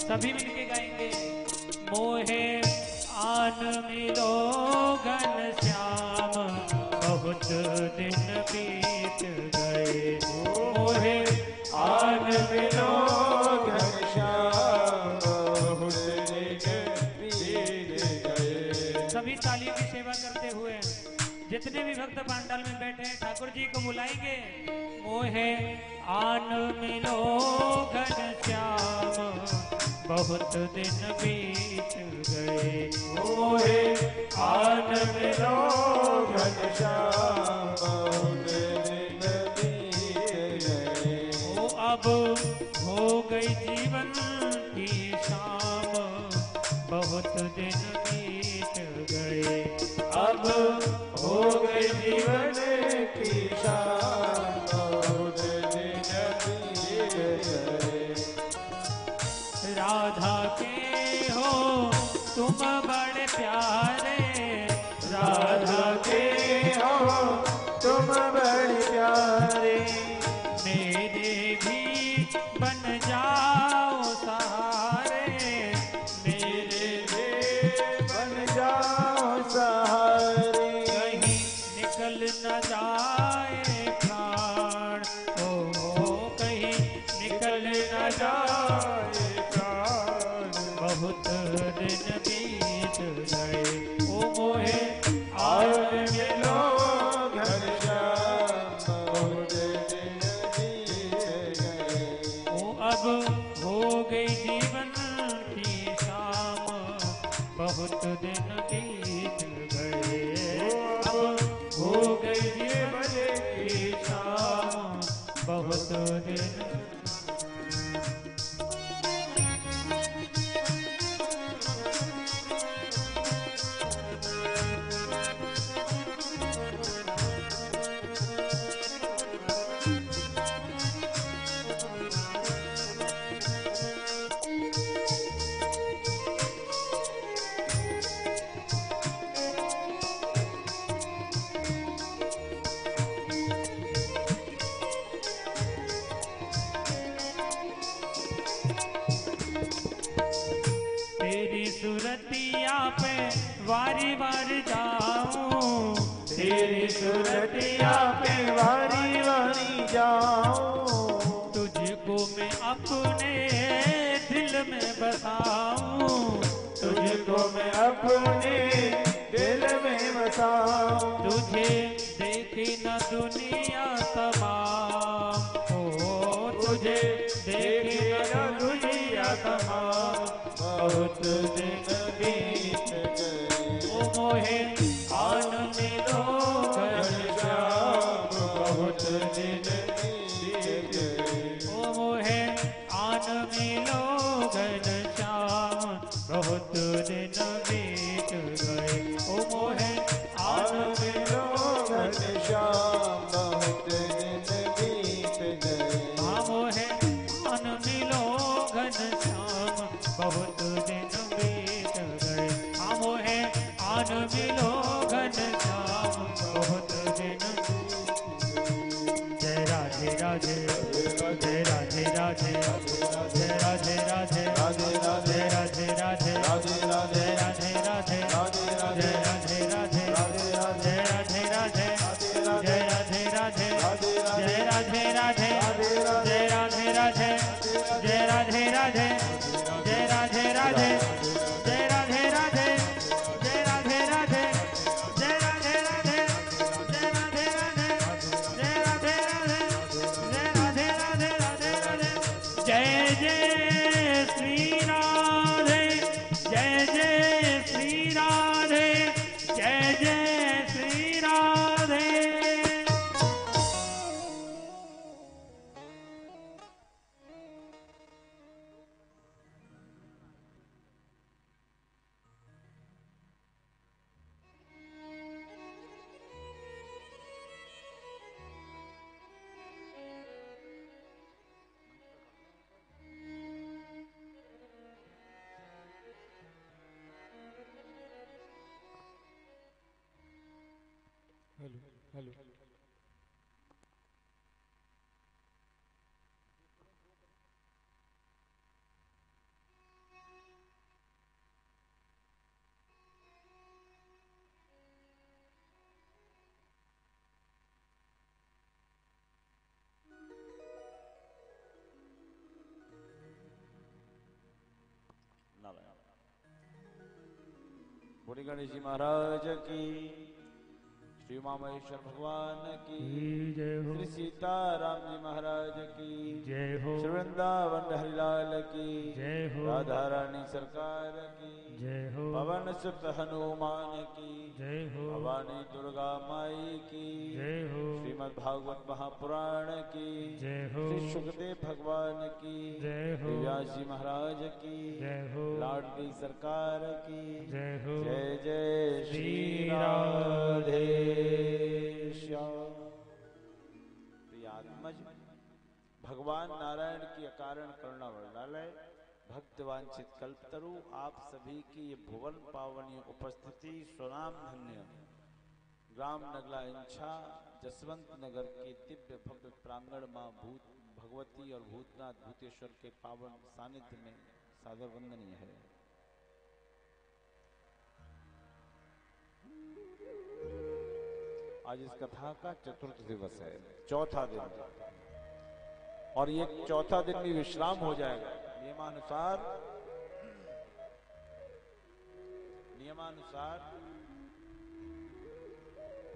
सभी मिलके गाएंगे। मोहे आन मिलो घन श्याम, बहुत दिन बीत गए। मोहे आन मिलो घन श्याम, बहुत दिन बीत गए। सभी तालियों की सेवा करते हुए जितने भी भक्त पांडाल में बैठे हैं ठाकुर जी को बुलाएंगे। मोहे आन मिलो घन श्याम, बहुत दिन बीत गए। मोहे आन मिलो घन श्याम, बहुत दिन बीत गए। ओ अब हो गई जीवन की शाम, बहुत दिन बीत गए। अब हो गई जीवन की शाम, बहुत दिन बीत गए। राधा के हो तुम बड़े प्यारे, राधा के हो तुम बड़े प्यारे। मेरे भी बन जाओ सहारे, मेरे भी बन जाओ सहारे। कहीं निकल न जाए प्राण, ओ कहीं निकल न जाए प्राण, बहुत दिन बीत गए। ओ मोहे आन मिलो घन श्याम, बहुत दिन बीत गए। ओ अब हो गई जीवन की शाम, बहुत दिन बीत गए। अब हो गई जीवन की शाम, बहुत दिन। तेरी सुरतिया पे वारी वारी जाऊं, तेरी सुरतिया पे वारी वारी जाऊं। तुझको मैं अपने दिल में बसाऊं, तुझको मैं अपने दिल में बसाऊं। तुझे देखी न दुनिया तमाम, ओ तुझे देखी न दुनिया तमाम, बहुत दिन बीत गए। ओ मोहे आन मिलो घन श्याम, बहुत दिन बीत गए। ओ मोहे आन मिलो घन श्याम, बहुत दिन बीत गए। ओ मोहे आन मिलो घन श्याम, बहुत दिन बीत गए। हाँ मोहे आन मिलो घन श्याम, बहुत दिन बीत गए। हम है आन मिलो घन श्याम, बहुत दिन। जय राधे राधे, जय राधे राधे, जय राधे राधे, जय राधे राधे, जय राधे राधे, जय राधे राधे, जय राधे राधे, जय राधे राधे, जय राधे राधे, जय राधे राधे, जय राधे राधे, जय राधे राधे, जय राधे राधे, जय राधे राधे, जय राधे राधे, जय राधे राधे, जय राधे राधे, जय राधे राधे, राधे राधे। जय जय श्री राधे, जय जय श्री राधे, जय जय श्री राधे। Hello hello. बोले गणेश जी महाराज की, श्री उमा महेश्वर भगवान की जय हो, श्री सीताराम जी महाराज की जय हो, श्री वृंदावन हरिलाल की जय हो, राधा रानी सरकार की जय हो, पवन सुत हनुमान की जय हो, भवानी दुर्गा माई की जय हो, श्रीमद् भागवत महापुराण की जय हो, श्री सुखदेव भगवान की जय हो, व्यास जी महाराज की जय हो, लाडली सरकार की जय हो, जय जय श्री श्री राधे श्याम। प्रियात्मज भगवान नारायण की अकारण करुणा वर्णालय भक्त वांछित कल्पतरु आप सभी की ये भुवन पावनी उपस्थिति स्वनाम धन्य ग्राम नगला इंछा जसवंत नगर के दिव्य भव्य प्रांगण मां भूत भगवती और भूतनाथ भूतेश्वर के पावन सानिध्य में सादर वंदनीय है। आज इस कथा का चतुर्थ दिवस है, चौथा दिन, और ये चौथा दिन भी विश्राम हो जाएगा। नियमानुसार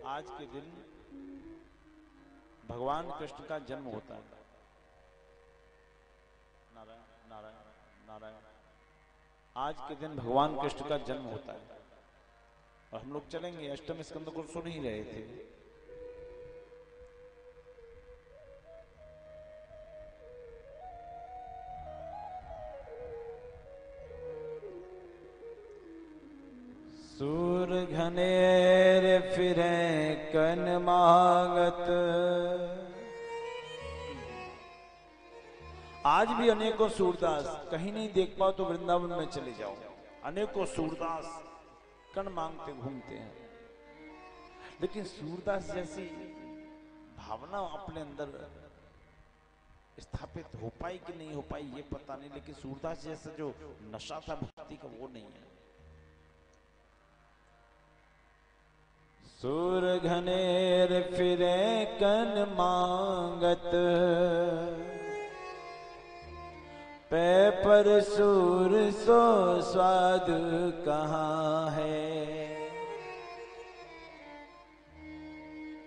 आज के दिन भगवान कृष्ण का जन्म होता है। नारायण नारायण नारायण। आज के दिन भगवान कृष्ण का जन्म होता है और हम लोग चलेंगे, अष्टम स्कंद को सुन ही रहे थे। सूर घनेर फिरे कन मांगत। आज भी अनेकों सूरदास कहीं नहीं देख पाओ तो वृंदावन में चले जाओ, अनेकों सूरदास कण मांगते घूमते हैं। लेकिन सूरदास जैसी भावना अपने अंदर स्थापित हो पाई कि नहीं हो पाई ये पता नहीं, लेकिन सूरदास जैसा जो नशा था भक्ति का वो नहीं है। सूर घनेर फिरे कन मांगत, पै पर सूर सो स्वाद कहाँ है।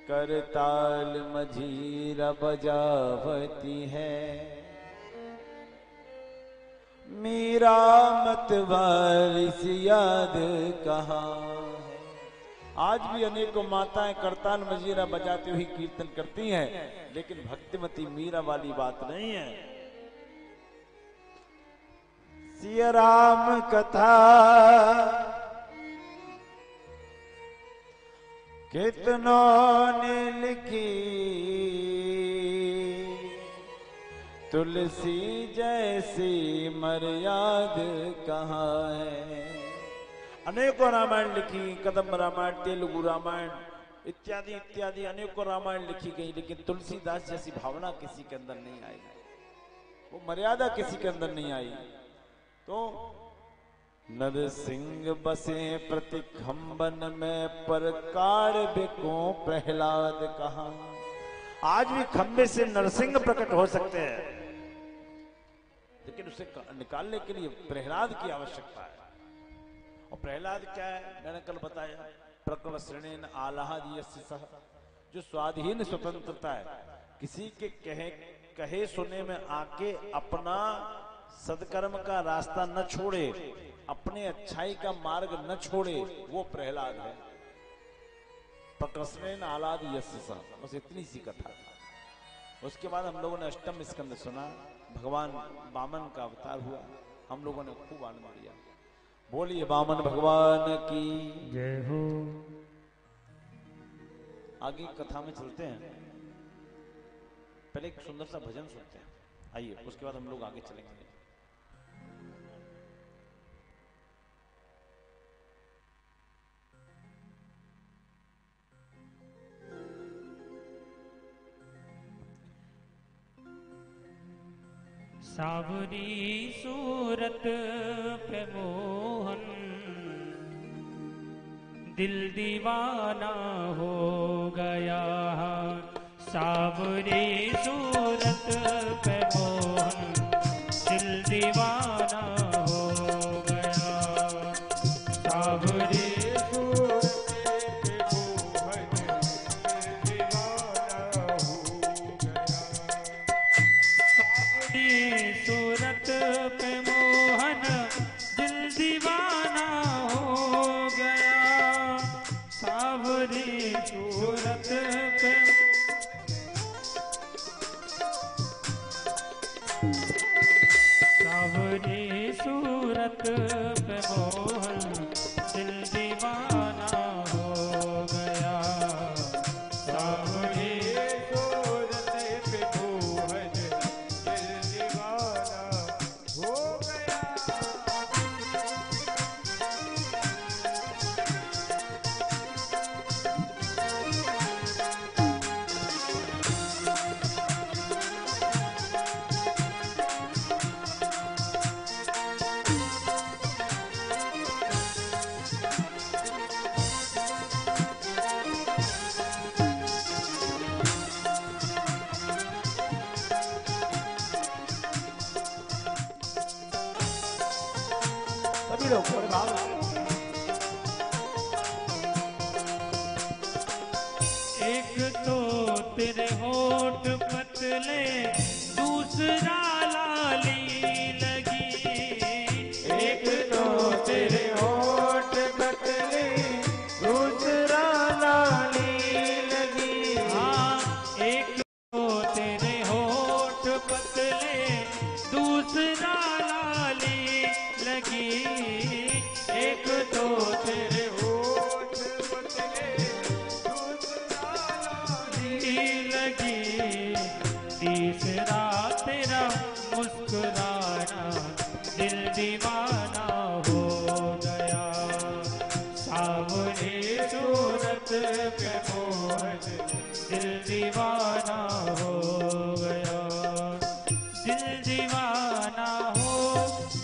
करताल मझीरा बजावती है, मीरा मत वाली सी याद कहाँ है। आज भी अनेकों माताएं करताल मजीरा बजाती हुई कीर्तन करती हैं, लेकिन भक्तिमती मीरा वाली बात नहीं है। सिया राम कथा कितनों ने लिखी, तुलसी जैसी मर्याद कहाँ है। अनेकों रामायण लिखी, कदम्ब रामायण, तेलुगु रामायण इत्यादि इत्यादि अनेकों रामायण लिखी गई, लेकिन तुलसीदास जैसी भावना किसी के अंदर नहीं आई, वो मर्यादा किसी के अंदर नहीं आई। तो नरसिंह बसे प्रति खंबन में, पर कार बिको प्रहलाद कहाँ। आज भी खंबे से नरसिंह प्रकट हो सकते हैं, लेकिन उसे निकालने के लिए प्रहलाद की आवश्यकता है। और प्रहलाद क्या है, मैंने कल बताया, प्रकरण श्रेणीन आह्लाद यस्य सह, जो स्वाधीन स्वतंत्रता है, किसी के कहे सुने में आके अपना सदकर्म का रास्ता न छोड़े, अपने अच्छाई का मार्ग न छोड़े, वो प्रहलाद है। प्रकरण श्रेणीन आह्लाद यस्य सह, बस इतनी सी कथा। उसके बाद हम लोगों ने अष्टम स्कंद सुना, भगवान वामन का अवतार हुआ, हम लोगों ने खूब आनंद लिया। बोलिए वामन भगवान की जय हो। आगे कथा में चलते हैं, पहले एक सुंदर सा भजन सुनते हैं, आइए, उसके बाद हम लोग आगे चलेंगे। सावरी सूरत पे मोहन, दिल दीवाना हो गया। सावरी सूरत पे मोहन, दिल दीवाना हो गया। सावरी पे मोहन दिल दीवाना हो गया। सावरी सूरत पे मोहन दिल दीवाना हो गया। सभी लोग थोड़े भाव लगाएं। एक तो तेरे होठ पतले दूसरा लाली लगी। एक तो तेरे होठ पतले दूसरा लाली लगी। हाँ, एक तो तेरे होठ पतले दूसरा लाली लगी। एक तो तेरे होठ पतले दूसरा लाली लगी। तीसरा तेरा मुस्कुराना दिल दीवाना हो गया। सावरी सूरत पे मोहन दिल दीवाना हो गया। दिल दीवाना हो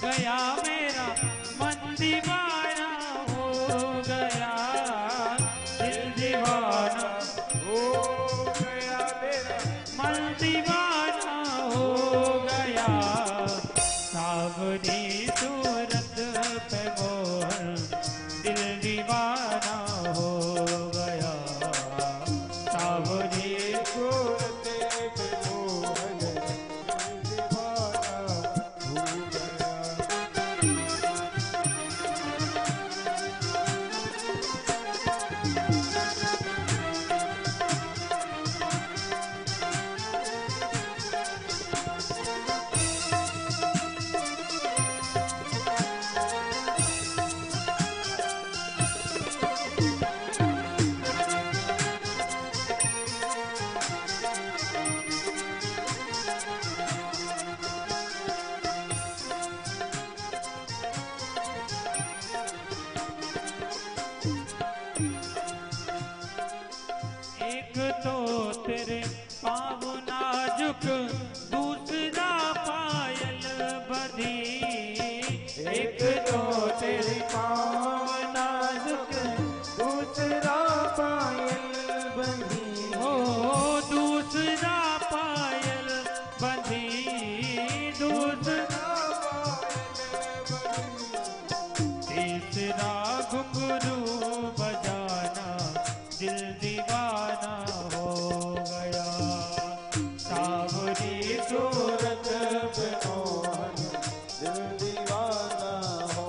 गया मेरा, मन दीवाना हो गया। दिल दीवाना हो गया मेरा, मन दीवाना हो गया। सावरी सूरत पे मोहन दिल दीवाना हो गया। सावरी सूरत पे मोहन दिल दीवाना हो गया। एक तो तेरे पाँव नाजुक दूसरा पायल बधी। एक तो तेरे पाँव नाजुक दूसरा पायल बधी। हो दूसरा पायल बधी। दूसरा पायल बधी। तीसरा घुंघरू बजाना दिल दीवाना हो गया। सावरी सूरत पे मोहन दिल दीवाना हो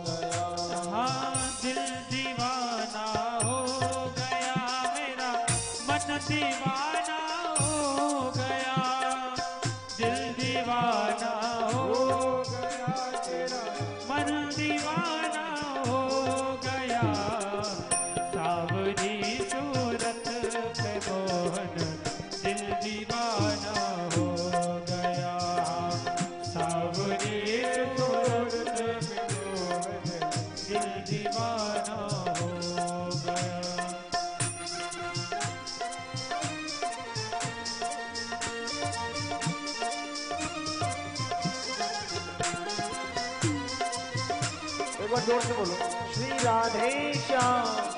गया। हाँ, दिल दीवाना हो गया मेरा, मन दीवाना हो गया। दिल दीवाना हो गया तेरा, मन दीवाना हो गया। सावरी सूरत पे मोहन दिल दीवाना हो गया। सावरी सूरत पे मोहन दिल दीवाना हो गया। एक बार जोर से बोलो, श्री राधे श्याम।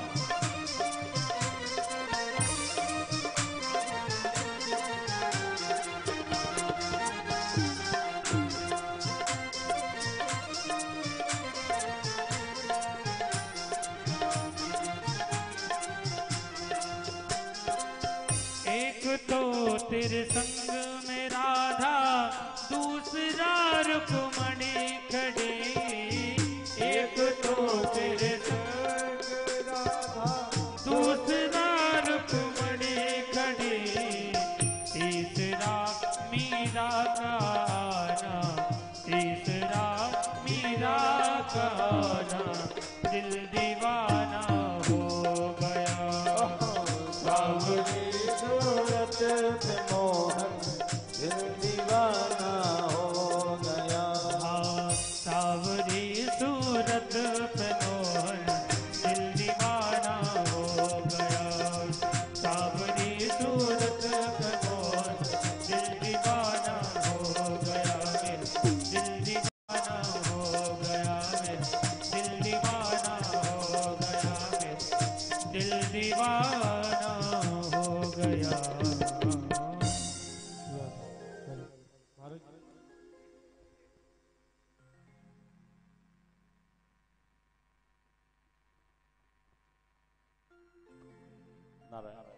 एक तो तेरे संग में राधा, दूसरा रुक्मणी खड़ी। एक तो तेरे संग राधा, दूसरा रुक्मणी खड़ी। तीसरा मीरा का आना, तीसरा मीरा नारायण।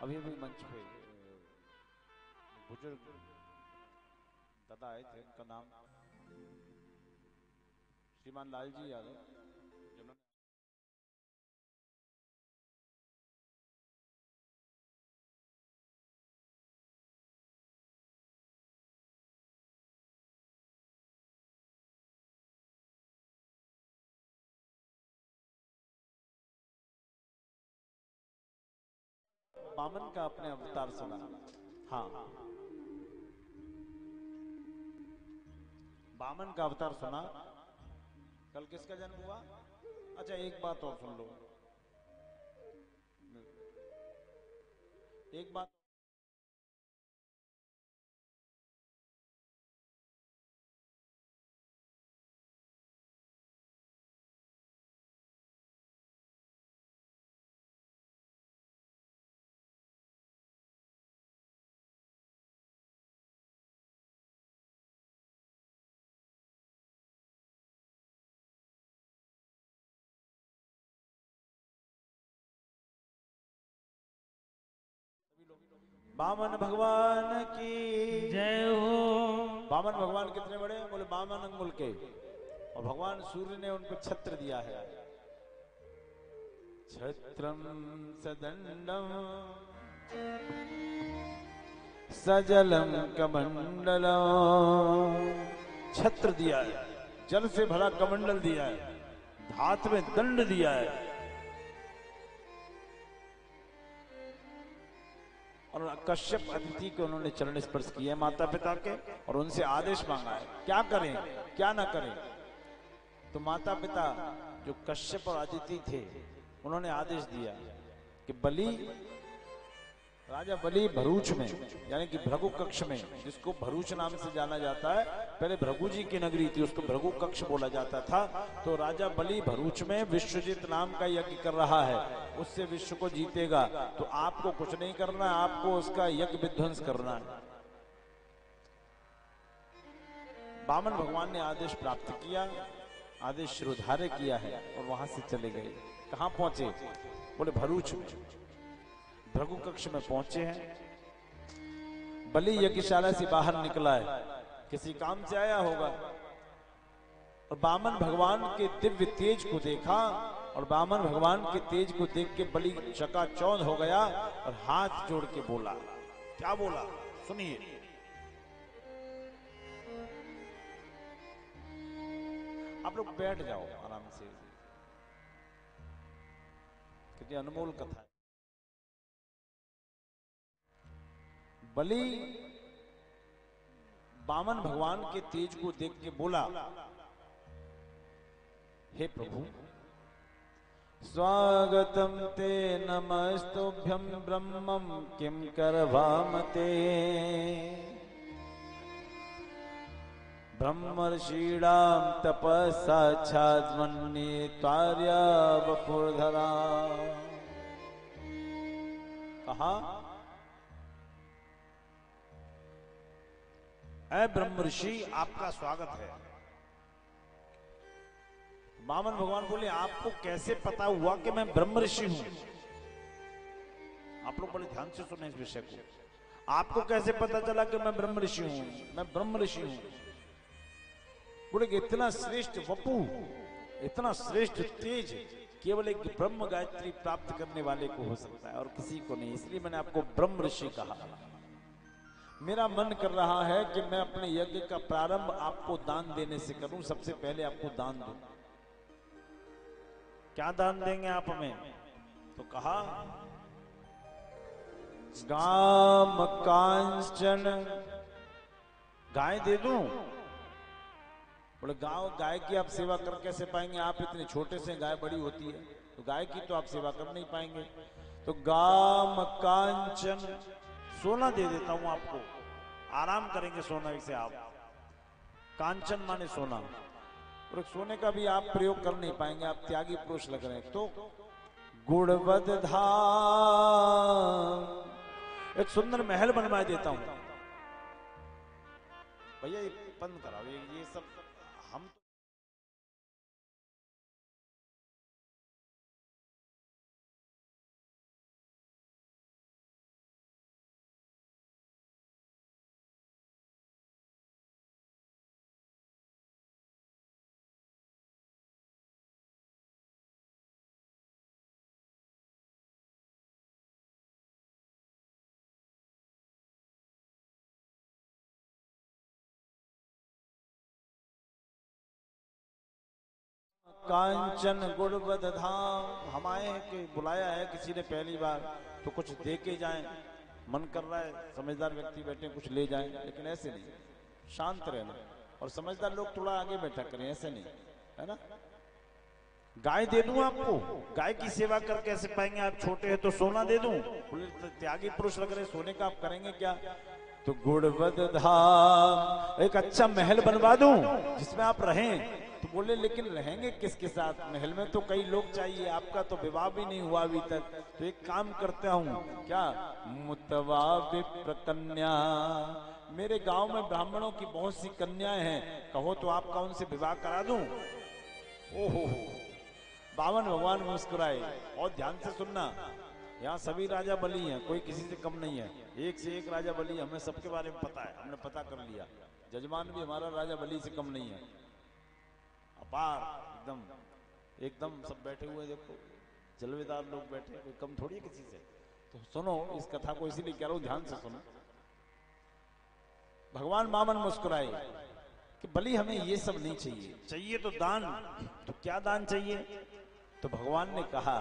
अभी अभी मंच पे बुजुर्ग दादा आए थे, उनका नाम श्रीमान लाल जी यादव, जिन्होंने बामन का अपने अवतार सुना। हाँ, बामन का अवतार सुना। कल किसका जन्म हुआ? अच्छा, एक बात और सुन लो, एक बात। बामन भगवान की जय हो। बामन भगवान कितने बड़े? बोले बामन अंगुल के, और भगवान सूर्य ने उनको छत्र दिया है। छत्रम सदंडम सजलम कमंडलम, छत्र दिया है, जल से भरा कमंडल दिया है, हाथ में दंड दिया है, और कश्यप अतिथि के उन्होंने चरण स्पर्श किए माता पिता के, और उनसे आदेश मांगा है क्या करें क्या ना करें। तो माता पिता जो कश्यप और अदिति थे, उन्होंने आदेश दिया कि बलि, राजा बलि भरूच में, यानी कि भृगु कक्ष में, जिसको भरूच नाम से जाना जाता है, पहले भृगु जी की नगरी थी, उसको भृगु कक्ष बोला जाता था। तो राजा बलि भरूच में विश्वजित नाम का यज्ञ कर रहा है, उससे विश्व को जीतेगा। तो आपको कुछ नहीं करना, आपको उसका यज्ञ विध्वंस करना है। बामन भगवान ने आदेश प्राप्त किया, आदेश शिरोधार्य किया है, और वहां से चले गए। कहां पहुंचे? बोले भरूच में, भृगु कक्ष में पहुंचे हैं। बलि यज्ञशाला से बाहर निकला है, किसी काम से आया होगा, और बामन भगवान के दिव्य तेज को देखा, और बामन भगवान के तेज को देख के बलि चकाचौंध हो गया, और हाथ जोड़ के बोला। क्या बोला? सुनिए। आप लोग बैठ जाओ आराम से, कितनी अनमोल कथा है। बलि बामन भगवान के तेज को देख के बोला, हे प्रभु, स्वागतम ते नमस्तुभ्यं ब्रह्मं किं करवामते। ब्रह्मर्षीणां तपसा छाद्मन्ये त्वार्या वपुर्धरा। कहा, ऐ ब्रह्म ऋषि, आपका स्वागत है। बामन भगवान बोले, आपको कैसे पता हुआ कि मैं ब्रह्म ऋषि हूं? आप लोग बड़े ध्यान से सुने इस विषय को। आपको कैसे पता चला कि मैं ब्रह्म ऋषि हूं? मैं ब्रह्म ऋषि हूं। बोले कि इतना श्रेष्ठ वपु, इतना श्रेष्ठ तेज केवल एक ब्रह्म गायत्री प्राप्त करने वाले को हो सकता है, और किसी को नहीं। इसलिए मैंने आपको ब्रह्म ऋषि कहा। मेरा मन कर रहा है कि मैं अपने यज्ञ का प्रारंभ आपको दान देने से करूं। सबसे पहले आपको दान दूं। क्या दान देंगे आप हमें? तो कहा, गाम कांचन, गाय दे दूं। बोले, गाय की आप सेवा कर कैसे पाएंगे? आप इतने छोटे से, गाय बड़ी होती है, तो गाय की तो आप सेवा कर नहीं पाएंगे। तो गाम कांचन सोना दे देता हूं आपको, आराम करेंगे सोना से आप। कांचन माने सोना, और सोने का भी आप प्रयोग कर नहीं पाएंगे, आप त्यागी पुरुष लग रहे हैं। तो गुणवद धाम, एक सुंदर महल बनवा देता हूं। भैया ये बंद कराओ, ये सब हम कांचन गुणवद धाम, हम आए हैं कि बुलाया है किसी ने पहली बार, तो कुछ दे के जाएं। मन कर रहा है समझदार व्यक्ति बैठे कुछ ले जाएं, लेकिन ऐसे नहीं, शांत रहना। और समझदार लोग थोड़ा आगे बैठा करें, ऐसे नहीं, है ना। गाय दे दूं आपको, गाय की सेवा कर कैसे पाएंगे आप, छोटे हैं तो सोना दे दूं। त्यागी पुरुष लग रहे, सोने का आप करेंगे क्या। तो गुणवद धाम, एक अच्छा महल बनवा दूं जिसमें आप रहें। तो बोले लेकिन रहेंगे किसके साथ, महल में तो कई लोग चाहिए, आपका तो विवाह भी नहीं हुआ अभी तक। तो एक काम करता हूं, क्या, मुतवा विप्र कन्या, मेरे गांव में ब्राह्मणों की बहुत सी कन्याएं हैं, कहो तो आपका उनसे विवाह करा दूं। ओहो, बावन भगवान मुस्कुराए। और ध्यान से सुनना, यहाँ सभी राजा बली हैं, कोई किसी से कम नहीं है, एक से एक राजा बली, हमें सबके बारे में पता है, हमने पता कर लिया। जजमान भी हमारा राजा बली से कम नहीं है, अपार एकदम एकदम सब बैठे हुए, देखो जलवेदार लोग बैठे, कोई कम थोड़ी है किसी से। तो सुनो इस कथा को, इसीलिए कह रहा हूं ध्यान से सुनो। भगवान वामन मुस्कुराए कि बलि हमें ये सब नहीं चाहिए, चाहिए तो दान। तो क्या दान चाहिए, तो भगवान ने कहा,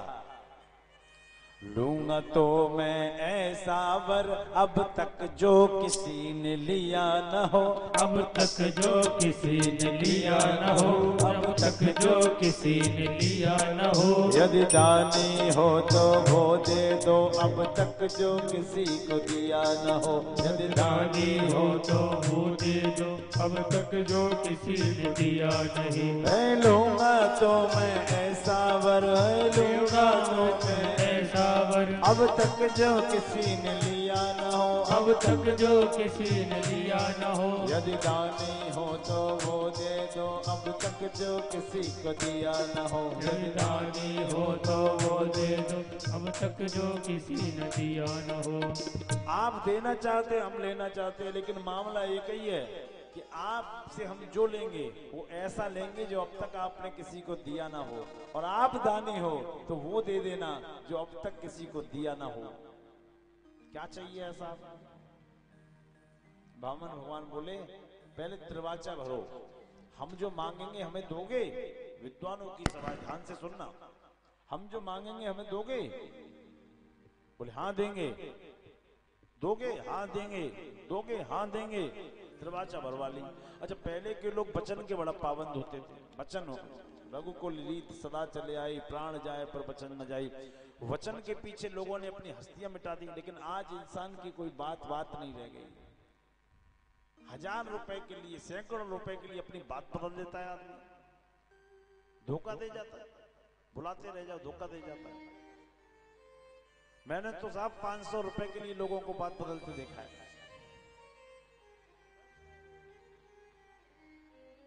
लूंगा तो मैं ऐसा वर अब तक जो किसी ने लिया न हो, अब तक जो किसी ने लिया न हो, अब तक जो किसी ने लिया न हो। यदि दानी हो तो वो दे दो, अब तक जो किसी को दिया न हो। यदि दानी हो तो वो दे दो, अब तक जो किसी ने दिया नहीं। लूंगा तो मैं ऐसा वर, लूंगा तो मैं ऐसा वर, अब तक जो किसी ने लिया न हो, अब तक जो किसी ने लिया न हो। यदि दानी हो तो वो दे दो, अब तक जो किसी को दिया न हो। यदि दानी हो तो वो दे दो, अब तक जो किसी ने दिया न हो। आप देना चाहते, हम लेना चाहते हैं, लेकिन मामला एक ही है कि आपसे हम जो लेंगे वो ऐसा लेंगे जो अब तक आपने किसी को दिया ना हो, और आप दानी हो तो वो दे देना जो अब तक किसी को दिया ना हो। क्या चाहिए ऐसा। बामन भगवान बोले, पहले दरवाजा भरो, हम जो मांगेंगे हमें दोगे। विद्वानों की सभा, ध्यान से सुनना, हम जो मांगेंगे हमें दोगे। बोले हाँ देंगे। दोगे, हाँ देंगे। दोगे, हाँ देंगे। दरवाजा भरवा ली। अच्छा, पहले के लोग वचन के बड़ा पाबंद होते थे। वचन हो, रघुकुल रीत सदा चले आई, प्राण जाए पर वचन न जाई। वचन के पीछे लोगों ने अपनी हस्तियां मिटा दी, लेकिन आज इंसान की कोई बात नहीं रह गई। 1000 रुपए के लिए, सैकड़ों रुपए के लिए अपनी बात बदल देता है आदमी, धोखा दे जाता है। बुलाते रह जाओ, धोखा दे जाता है। मैंने तो साहब 500 रुपए के लिए लोगों को बात बदलते देखा है।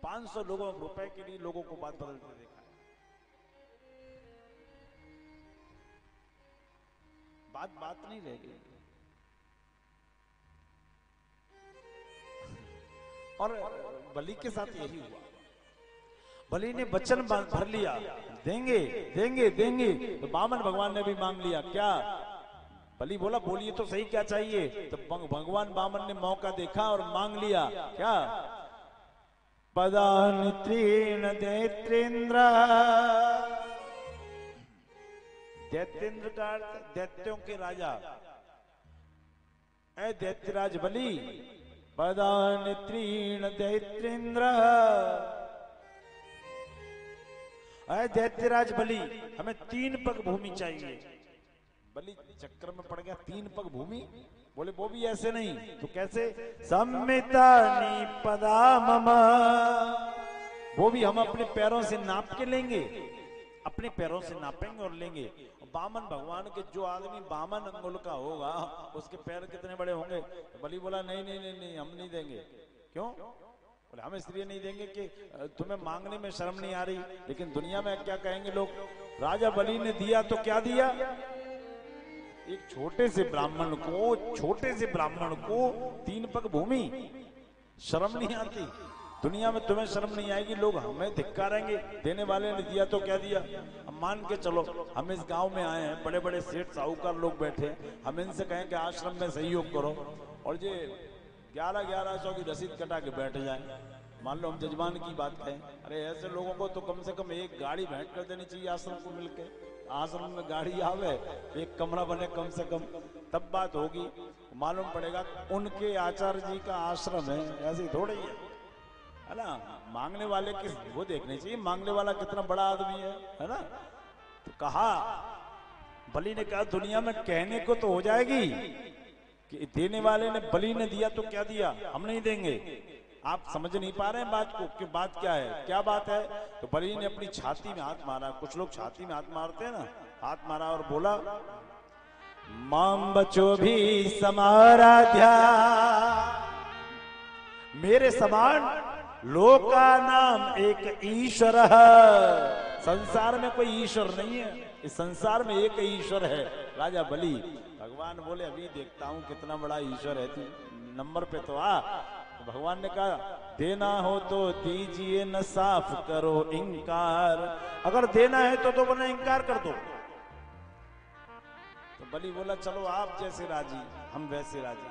500 रुपए के लिए लोगों को बात बदलते देखा है। बात नहीं रह गई। और बलि के साथ यही हुआ। बलि ने वचन भर लिया, देंगे देंगे देंगे। तो बामन भगवान ने भी मांग लिया। क्या? बलि बोला, बोलिए तो सही क्या चाहिए। तो भगवान बामन ने मौका देखा और मांग लिया। क्या? पदानि त्रीण दैत्रेंद्र। दैत्येंद्र का अर्थ दैत्यों के राजा। ऐ दैत्यराज बलि, पदानि त्रीण दैत्रेंद्र। ऐ दैत्यराज बलि, हमें 3 पग भूमि चाहिए। बलि चक्कर में पड़ गया, 3 पग भूमि। बोले वो भी ऐसे नहीं, तो कैसे? सम्मिता निपदा मम, वो भी हम अपने पैरों से नाप के लेंगे, अपने पैरों से नापेंगे और लेंगे। बामन भगवान के, जो आदमी बामन अंगुल का होगा उसके पैर कितने बड़े होंगे? तो बलि बोला नहीं नहीं नहीं नहीं, हम नहीं देंगे। क्यों? बोले हम इसलिए नहीं देंगे कि तुम्हें मांगने में शर्म नहीं आ रही, लेकिन दुनिया में क्या कहेंगे लोग? राजा बलि ने दिया तो क्या दिया? एक छोटे से ब्राह्मण को 3 पग भूमि। शर्म नहीं आती? दुनिया में तुम्हें शर्म नहीं आएगी? लोग हमें धिक्कारेंगे, देने वाले ने दिया तो क्या दिया। हम मान के चलो हम इस गांव में आए हैं, बड़े बड़े सेठ साहूकार लोग बैठे, हम इनसे कहें कि आश्रम में सहयोग करो और ये 1100 की रसीद कटा के बैठ जाए। मान लो हम जजमान की बात कहें, अरे ऐसे लोगों को तो कम से कम एक गाड़ी भेंट कर देनी चाहिए आश्रम को मिलके। आश्रम में गाड़ी आवे, एक कमरा बने कम से कम, तब बात होगी। मालूम पड़ेगा उनके आचार्य जी का आश्रम है, ऐसे थोड़ा ही है ना। मांगने वाले किस, वो देखने चाहिए मांगने वाला कितना बड़ा आदमी है ना। तो कहा, बलि ने कहा दुनिया में कहने को तो हो जाएगी कि देने वाले ने, बलि ने दिया तो क्या दिया, हम नहीं देंगे। आप समझ नहीं पा रहे हैं बात को कि बात क्या है, क्या बात है। तो बलि ने अपनी छाती में हाथ मारा, कुछ लोग छाती में हाथ मारते हैं ना, हाथ मारा और बोला, माम बचो भी समाराध्या, मेरे समान लोका नाम एक ईश्वर है। संसार में कोई ईश्वर नहीं है, इस संसार में एक ईश्वर है, राजा बलि। भगवान बोले अभी देखता हूं कितना बड़ा ईश्वर है तू, नंबर पे तो आ। तो भगवान ने कहा देना हो तो दीजिए, न साफ करो इंकार, अगर देना है तो बना इंकार कर दो। तो बलि बोला चलो आप जैसे राजी हम वैसे राजी,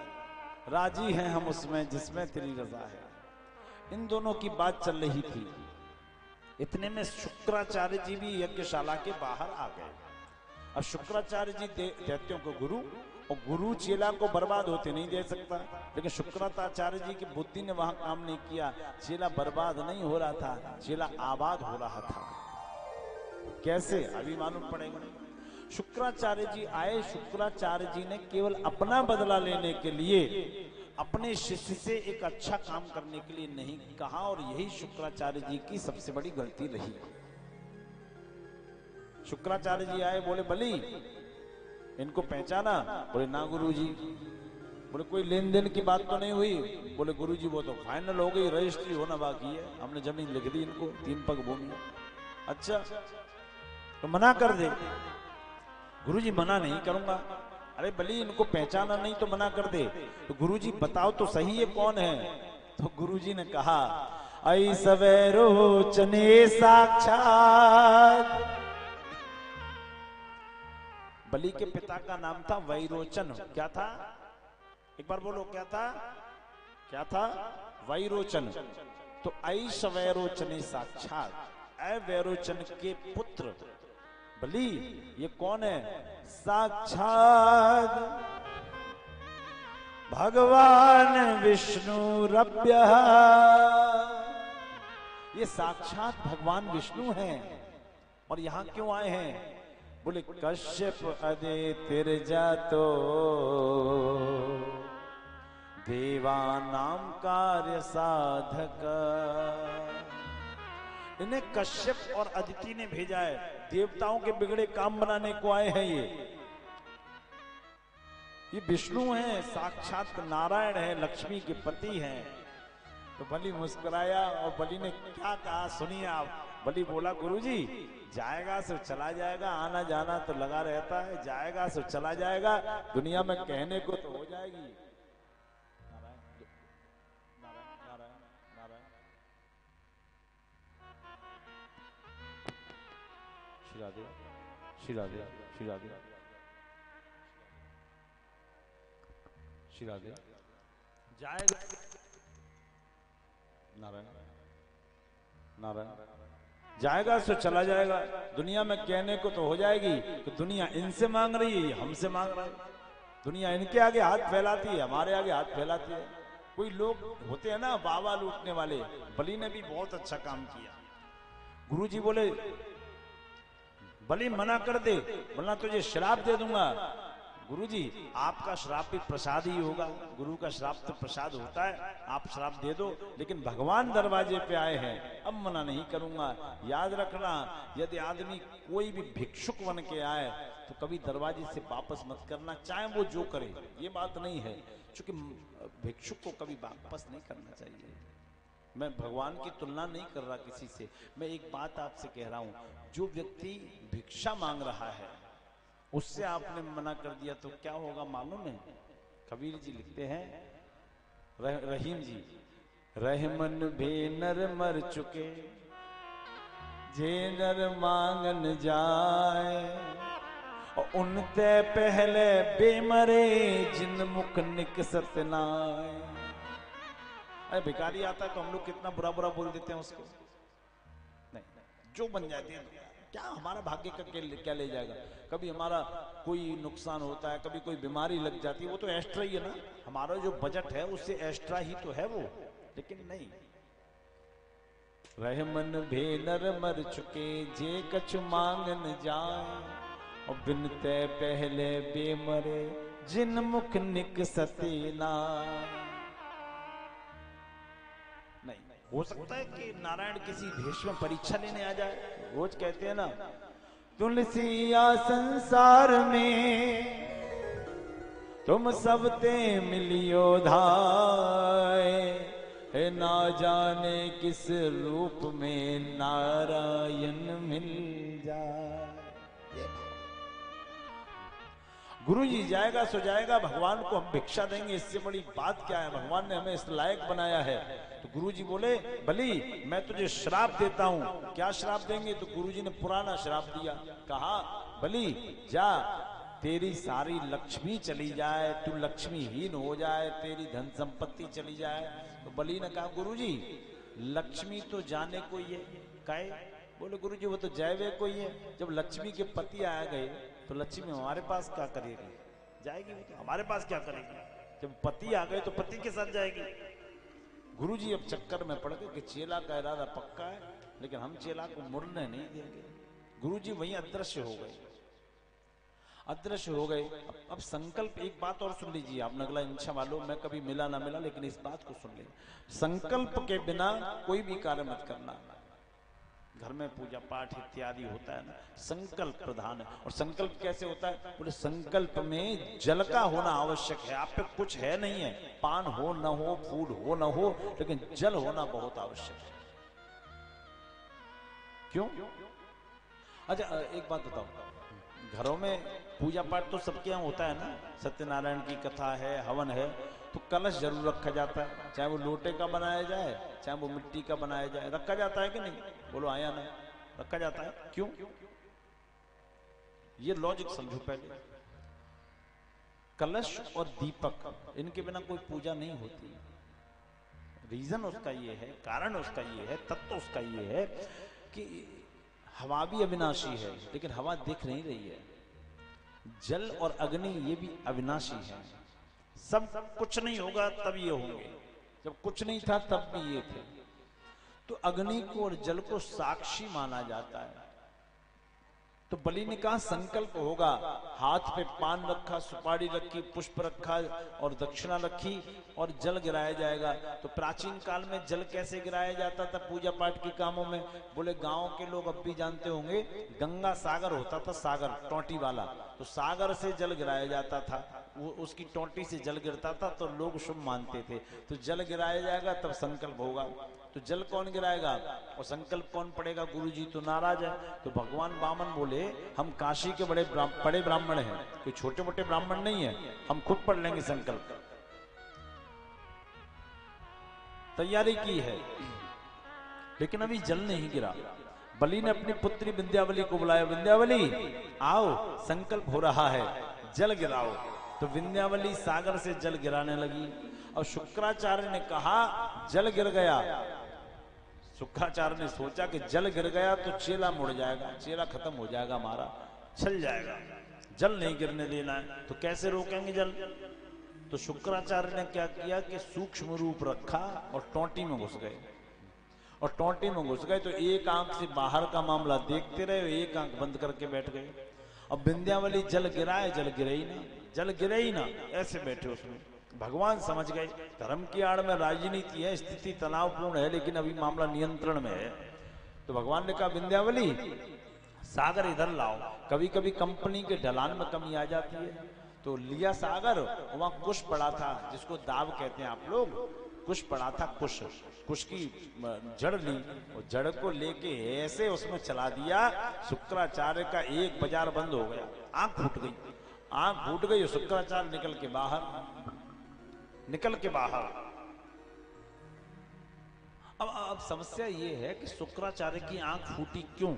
राजी हैं हम उसमें जिसमें तेरी रजा है। इन दोनों की बात चल रही थी, इतने में शुक्राचार्य जी भी यज्ञशाला के बाहर आ गए। अब शुक्राचार्य जी दैत्यों को गुरु, और गुरु चेला को बर्बाद होते नहीं दे सकता, लेकिन शुक्राचार्य जी की बुद्धि ने वहां काम नहीं किया। चेला बर्बाद नहीं हो रहा था, चेला आबाद हो रहा था। कैसे अभी मालूम पड़ेगा। शुक्राचार्य जी आए, शुक्राचार्य जी ने केवल अपना बदला लेने के लिए, अपने शिष्य से एक अच्छा काम करने के लिए नहीं कहा, और यही शुक्राचार्य जी की सबसे बड़ी गलती रही। शुक्राचार्य जी आए, बोले बलि इनको पहचाना? बोले ना गुरुजी। बोले कोई लेन देन की बात तो नहीं हुई? बोले गुरुजी वो तो फाइनल हो गई, रजिस्ट्री होना बाकी है, हमने जमीन लिख दी इनको, 3 पग भूमि। अच्छा तो मना कर दे। गुरुजी मना नहीं करूंगा। अरे बलि इनको पहचाना नहीं तो मना कर दे। तो गुरुजी बताओ तो सही ये कौन है? तो गुरुजी ने कहा ऐ सवेरोचने साक्षात। बलि के पिता का नाम था वैरोचन। क्या था? एक बार बोलो क्या था? क्या था? वैरोचन। तो ऐ सवेरोचने साक्षात, ऐ वैरोचन के पुत्र बलि, ये कौन है? साक्षात भगवान विष्णुरभ्य, ये साक्षात भगवान विष्णु हैं। और यहां क्यों आए हैं? बोले कश्यप अदितिर्जातो देवानाम कार्य साधक। इन्हें कश्यप और अदिति ने भेजा है, देवताओं के बिगड़े काम बनाने को आए हैं। ये विष्णु हैं, साक्षात नारायण है, लक्ष्मी के पति हैं। तो बलि मुस्कुराया और बलि ने क्या कहा सुनिए आप। बलि बोला गुरुजी जाएगा सो चला जाएगा, आना जाना तो लगा रहता है, जाएगा सो चला जाएगा, दुनिया में कहने को तो हो जाएगी। नारायण नारायण नारायण नारायण। श्री राधे श्री राधे श्री राधे श्री राधे। जाएगा नारायण नारायण, जाएगा सो चला जाएगा, दुनिया में कहने को तो हो जाएगी। तो दुनिया इनसे मांग रही है, हमसे मांग रहा है। दुनिया इनके आगे हाथ फैलाती है, हमारे आगे हाथ फैलाती है। कोई लोग होते हैं ना बाबा लूटने वाले, बलि ने भी बहुत अच्छा काम किया। गुरुजी बोले बलि मना कर दे, बोलना तुझे श्राप दे दूंगा। गुरुजी आपका श्राप भी प्रसाद ही होगा, गुरु का श्राप तो प्रसाद होता है, आप श्राप दे दो, लेकिन भगवान दरवाजे पे आए हैं, अब मना नहीं करूंगा। याद रखना, यदि आदमी कोई भी भिक्षुक बन के आए तो कभी दरवाजे से वापस मत करना, चाहे वो जो करे, ये बात नहीं है, क्योंकि भिक्षुक को कभी वापस नहीं करना चाहिए। मैं भगवान की तुलना नहीं कर रहा किसी से, मैं एक बात आपसे कह रहा हूं, जो व्यक्ति भिक्षा मांग रहा है उससे आपने मना कर दिया तो क्या होगा मालूम है? कबीर जी लिखते हैं, रहीम जी, रहमन भे नर मर चुके जे नर मांगन जाए, और उनते पहले बेमरे जिन मुख निकसत नाय। अरे भिखारी आता है तो हम लोग कितना बुरा बुरा बोल देते हैं उसको, नहीं, जो बन जाती है क्या हमारा भाग्य का क्या ले जाएगा। कभी हमारा कोई नुकसान होता है, कभी कोई बीमारी लग जाती है, वो तो एक्स्ट्रा ही है ना, हमारा जो बजट है उससे एक्स्ट्रा ही तो है वो, लेकिन नहीं। रहमन भे नर मर चुके जे कछु मांगन जाए, और बिनते पहले बेमरे जिन मुख निकसते ना। नहीं, हो सकता है कि नारायण किसी भेष में परीक्षा लेने आ जाए। रोज कहते हैं ना, तुलसिया संसार में तुम सब ते मिलियो धाय, है ना जाने किस रूप में नारायण मिल जाए। गुरु जी जाएगा सो जाएगा, भगवान को हम भिक्षा देंगे, इससे बड़ी बात क्या है? भगवान ने हमें इस लायक बनाया है। तो गुरु जी बोले, बलि मैं तुझे श्राप देता हूं। क्या श्राप देंगे? तो गुरु जी ने पुराना श्राप दिया, कहा बलि जा, तेरी सारी लक्ष्मी चली जाए, तू लक्ष्मीहीन हो जाए, तेरी धन संपत्ति चली जाए। तो बलि ने कहा, गुरु जी लक्ष्मी तो जाने को ही है। कहे? बोले गुरु जी वो तो जाए को ही है। जब लक्ष्मी के पति आ गए तो लक्ष्मी हमारे पास क्या करेगी? जाएगी वो तो, हमारे पास क्या करेगी? जब पति आ गए तो पति के साथ जाएगी। गुरुजी अब चक्कर में पड़ गए कि चेला का इरादा पक्का है, लेकिन हम चेला को मुड़ने नहीं देंगे। गुरुजी वहीं अदृश्य हो गए, अदृश्य हो गए। अब संकल्प, एक बात और सुन लीजिए आप, नगला इंशा वालों, मैं कभी मिला ना मिला, लेकिन इस बात को सुन लीजिए, संकल्प के बिना कोई भी कार्य मत करना। घर में पूजा पाठ इत्यादि होता है ना, संकल्प प्रधान है। और संकल्प कैसे होता है? बोले संकल्प में जल का होना आवश्यक है। आप पे कुछ है नहीं है, पान हो न हो, फूल हो न हो, लेकिन जल होना बहुत आवश्यक है। क्यों? अच्छा एक बात बताओ, घरों में पूजा पाठ तो सबके यहाँ होता है ना, सत्यनारायण की कथा है, हवन है, तो कलश जरूर रखा जाता है, चाहे वो लोटे का बनाया जाए, चाहे वो मिट्टी का बनाया जाए, रखा जाता है कि नहीं? बोलो आया ना, रखा जाता है। क्यों? ये लॉजिक समझो पहले। कलश और दीपक, इनके बिना कोई पूजा नहीं होती। रीजन उसका ये है, कारण उसका ये है, तत्व उसका ये है कि हवा भी अविनाशी है, लेकिन हवा दिख नहीं रही है। जल और अग्नि ये भी अविनाशी है। सब कुछ नहीं होगा तब ये होंगे, जब कुछ नहीं था तब भी ये थे। तो अग्नि को और जल को साक्षी माना जाता है। तो बलि ने कहा संकल्प होगा, हाथ पे पान रखा, सुपारी रखी, पुष्प रखा और दक्षिणा रखी और जल गिराया जाएगा। तो प्राचीन काल में जल कैसे गिराया जाता था पूजा पाठ के कामों में? बोले गांव के लोग अब भी जानते होंगे, गंगा सागर होता था, सागर टोटी वाला, तो सागर से जल गिराया जाता था, वो उसकी टोटी से जल गिरता था तो लोग शुभ मानते थे। तो जल गिराया जाएगा तब संकल्प होगा। तो जल कौन गिराएगा और संकल्प कौन पड़ेगा? गुरु जी तो नाराज है। तो भगवान वामन बोले हम काशी के बड़े ब्राह्मण हैं, कोई छोटे मोटे ब्राह्मण नहीं है, हम खुद पढ़ लेंगे संकल्प। तैयारी की है, लेकिन अभी जल नहीं गिरा। बलि ने अपनी पुत्री विंध्यावली को बुलाया, विंध्यावली आओ संकल्प हो रहा है, जल गिराओ। तो विंध्यावली सागर से जल गिराने लगी और शुक्राचार्य ने कहा जल गिर गया। शुक्राचार्य ने सोचा कि जल गिर गया तो चेला मुड़ जाएगा, चेला खत्म हो जाएगा, हमारा चल जाएगा, जल नहीं गिरने देना है। तो कैसे रोकेंगे जल? तो शुक्राचार्य ने क्या किया कि सूक्ष्म रूप रखा और टोटी में घुस गए और टोंटी में घुस गए तो एक आंख से बाहर का मामला देखते रहे, एक आंख बंद करके बैठ गए। अब विंध्यावली जल गिराए, जल गिरे ही ना, जल गिरे ही ना, ऐसे बैठे उसमें। भगवान समझ गए धर्म की आड़ में राजनीति है, स्थिति तनावपूर्ण है, लेकिन अभी मामला नियंत्रण में है। तो भगवान ने कहा विंध्यावली सागर इधर लाओ। कभी कभी कंपनी के ढलान में कमी आ जाती है, तो लिया सागर, वहां कुश पड़ा था, जिसको दाव कहते हैं आप लोग, कुश पड़ा था, कुश, कुश की जड़ ली और जड़ को लेके ऐसे उसमें चला दिया, शुक्राचार्य का एक बाजार बंद हो गया, आंख फूट गई, आंख फूट गई और शुक्राचार्य निकल के बाहर। अब समस्या ये है कि शुक्राचार्य की आंख फूटी क्यों?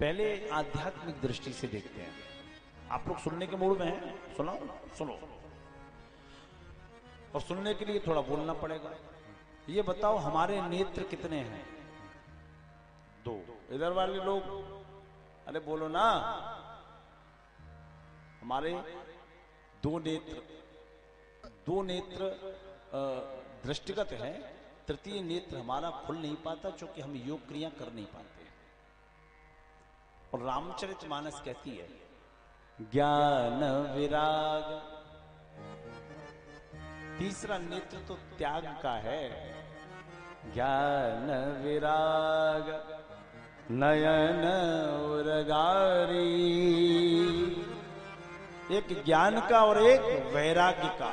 पहले आध्यात्मिक दृष्टि से देखते हैं। आप लोग सुनने के मूड में हैं? सुनो और सुनने के लिए थोड़ा बोलना पड़ेगा। ये बताओ हमारे नेत्र कितने हैं? 2। इधर वाले लोग अरे बोलो ना। हमारे 2 नेत्र दृष्टिगत है, तृतीय नेत्र हमारा खुल नहीं पाता क्योंकि हम योग क्रिया कर नहीं पाते। और रामचरितमानस कहती है ज्ञान विराग, तीसरा नेत्र तो त्याग का है, ज्ञान विराग नयन उरगारी, एक ज्ञान का और एक वैराग्य का।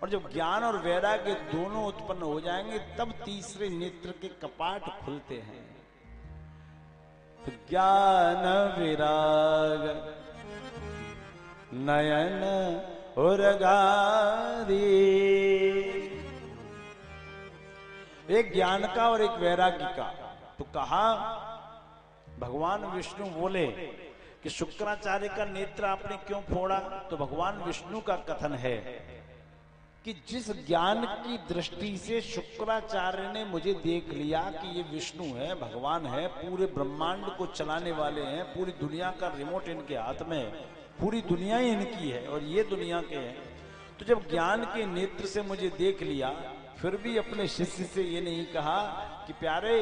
और जब ज्ञान और वैराग्य दोनों उत्पन्न हो जाएंगे तब तीसरे नेत्र के कपाट खुलते हैं। तो ज्ञान विराग नयन उरगारी, एक ज्ञान का और एक वैराग्य का। तो कहा भगवान विष्णु बोले कि शुक्राचार्य का नेत्र आपने क्यों फोड़ा? तो भगवान विष्णु का कथन है कि जिस ज्ञान की दृष्टि से शुक्राचार्य ने मुझे देख लिया कि ये विष्णु है, भगवान है, पूरे ब्रह्मांड को चलाने वाले हैं, पूरी दुनिया का रिमोट इनके हाथ में है, पूरी दुनिया ही इनकी है और ये दुनिया के हैं। तो जब ज्ञान के नेत्र से मुझे देख लिया, फिर भी अपने शिष्य से ये नहीं कहा कि प्यारे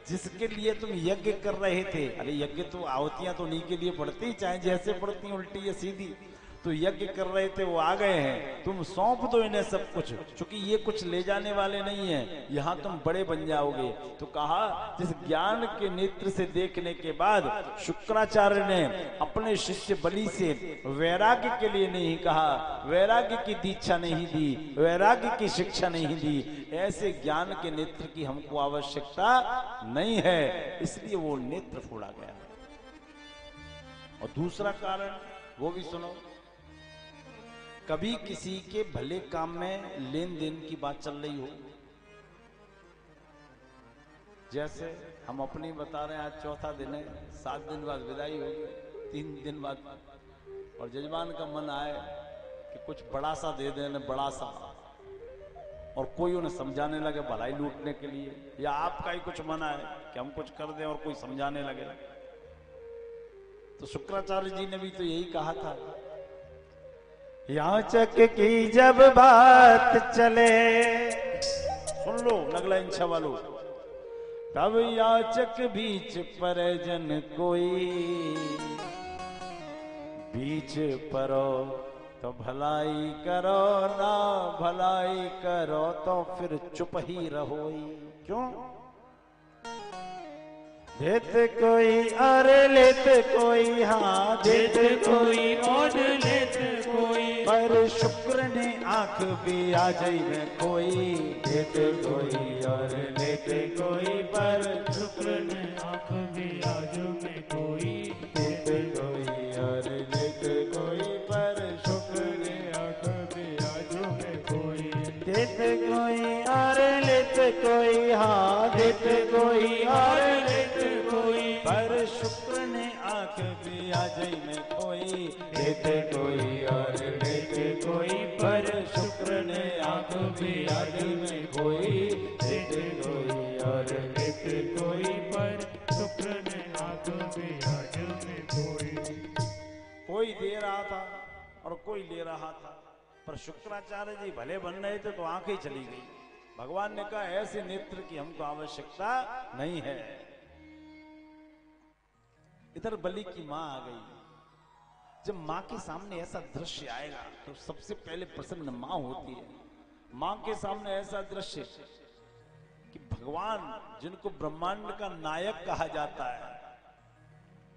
जिसके लिए तुम यज्ञ कर रहे थे, अरे यज्ञ तो आहुतियां तो उन्हीं के लिए पड़ती, चाहे जैसे पड़ती उल्टी या सीधी, तो यज्ञ कर रहे थे वो आ गए हैं, तुम सौंप दो इन्हें सब कुछ, क्योंकि ये कुछ ले जाने वाले नहीं है, यहां तुम बड़े बन जाओगे। तो कहा जिस ज्ञान के नेत्र से देखने के बाद शुक्राचार्य ने अपने शिष्य बलि से वैराग्य के लिए नहीं कहा, वैराग्य की दीक्षा नहीं दी, वैराग्य की शिक्षा नहीं दी, ऐसे ज्ञान के नेत्र की हमको आवश्यकता नहीं है, इसलिए वो नेत्र फोड़ा गया। और दूसरा कारण वो भी सुनो। कभी किसी के भले काम में लेन देन की बात चल रही हो, जैसे हम अपनी बता रहे हैं, आज चौथा दिन है, 7 दिन बाद विदाई होगी, 3 दिन बाद, और जजमान का मन आए कि कुछ बड़ा सा दे देने, बड़ा सा, और कोई उन्हें समझाने लगे भलाई लूटने के लिए, या आपका ही कुछ मन आए कि हम कुछ कर दें और कोई समझाने लगे। तो शुक्राचार्य जी ने भी तो यही कहा था, याचक की जब बात चले, सुन लो नगला इंछा वालों, तब याचक बीच परिजन कोई, बीच परो तो भलाई करो, ना भलाई करो तो फिर चुप ही रहो। क्यों? देत कोई और लेत कोई, हाँ देत कोई और लेत कोई, पर शुक्र ने आंख भी आ जाई में कोई, देत कोई और लेत कोई, पर शुक्र ने आंख भी आ जाई में कोई, देत कोई और लेत कोई, पर शुक्र ने आंख भी आ जाई में कोई, देत कोई और लेत कोई, हाँ देत कोई और लेत कोई, पर शुक्र ने आंख भी आ जाई में कोई, देते कोई और लेते कोई, पर शुक्र ने आंख भी आ जाई में कोई, देते कोई और लेते कोई, पर शुक्र ने आंख भी आ जाई में कोई। कोई दे रहा था और कोई ले रहा था, पर शुक्राचार्य जी भले बन रहे थे तो आंखें चली गई। भगवान ने कहा ऐसे नेत्र की हमको आवश्यकता नहीं है। इधर बलि की मां आ गई। जब मां के सामने ऐसा दृश्य आएगा तो सबसे पहले प्रसन्न मां होती है। मां के सामने ऐसा दृश्य कि भगवान जिनको ब्रह्मांड का नायक कहा जाता है,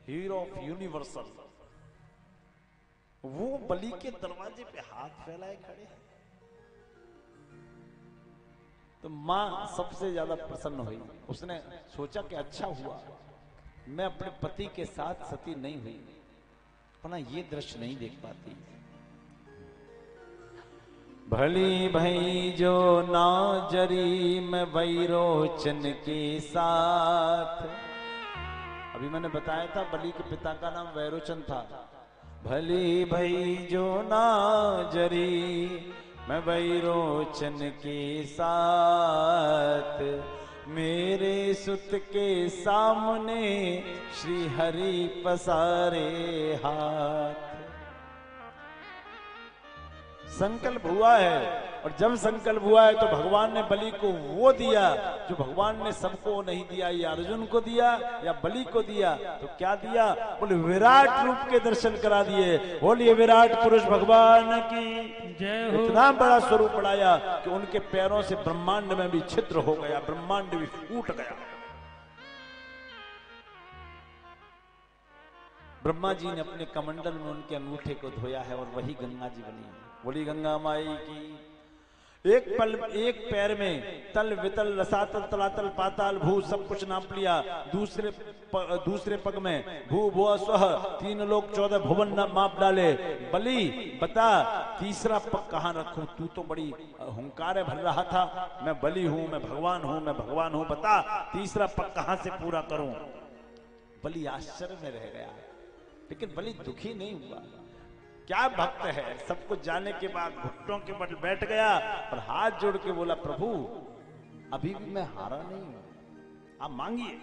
हीरो ऑफ यूनिवर्सल, वो बलि के दरवाजे पे हाथ फैलाए खड़े हैं। तो मां सबसे ज्यादा प्रसन्न हुई। उसने सोचा कि अच्छा हुआ मैं अपने पति के साथ सती नहीं हुई, वरना ये दृश्य नहीं देख पाती। भली भई जो ना जरी मैं वैरोचन के साथ। अभी मैंने बताया था बलि के पिता का नाम वैरोचन था। भली भई जो ना जरी मैं वैरोचन के साथ, मेरे सुत के सामने श्री हरि पसारे हाथ। संकल्प हुआ है, और जब संकल्प हुआ है तो भगवान ने बलि को वो दिया जो भगवान ने सबको नहीं दिया। या अर्जुन को दिया या बलि को दिया, तो क्या दिया? बोले विराट रूप के दर्शन करा दिए। बोलिए विराट पुरुष भगवान की जय हो। इतना बड़ा स्वरूप बढ़ाया कि उनके पैरों से ब्रह्मांड में भी छिद्र हो गया, ब्रह्मांड भी फूट गया। ब्रह्मा जी ने अपने कमंडल में उनके अंगूठे को धोया है और वही गंगा जी बनी है। बोली गंगा माई की। एक पैर में तल वितल रसातल तलातल पाताल भू सब कुछ नाप लिया। दूसरे पग में भू भुआ स्वह 3 लोक 14 भुवन माप डाले। बलि बता तीसरा पग कहां रखूं? तू तो बड़ी हुंकार भर रहा था, मैं बलि हूं, मैं भगवान हूं, मैं भगवान हूं, बता तीसरा पग कहां से पूरा करूं? बलि आश्चर्य में रह गया, लेकिन बलि दुखी नहीं हुआ। क्या भक्त है, सब कुछ जाने के बाद घुटनों के बल बैठ गया और हाथ जोड़ के बोला प्रभु अभी भी मैं हारा नहीं हूं, आप मांगिए।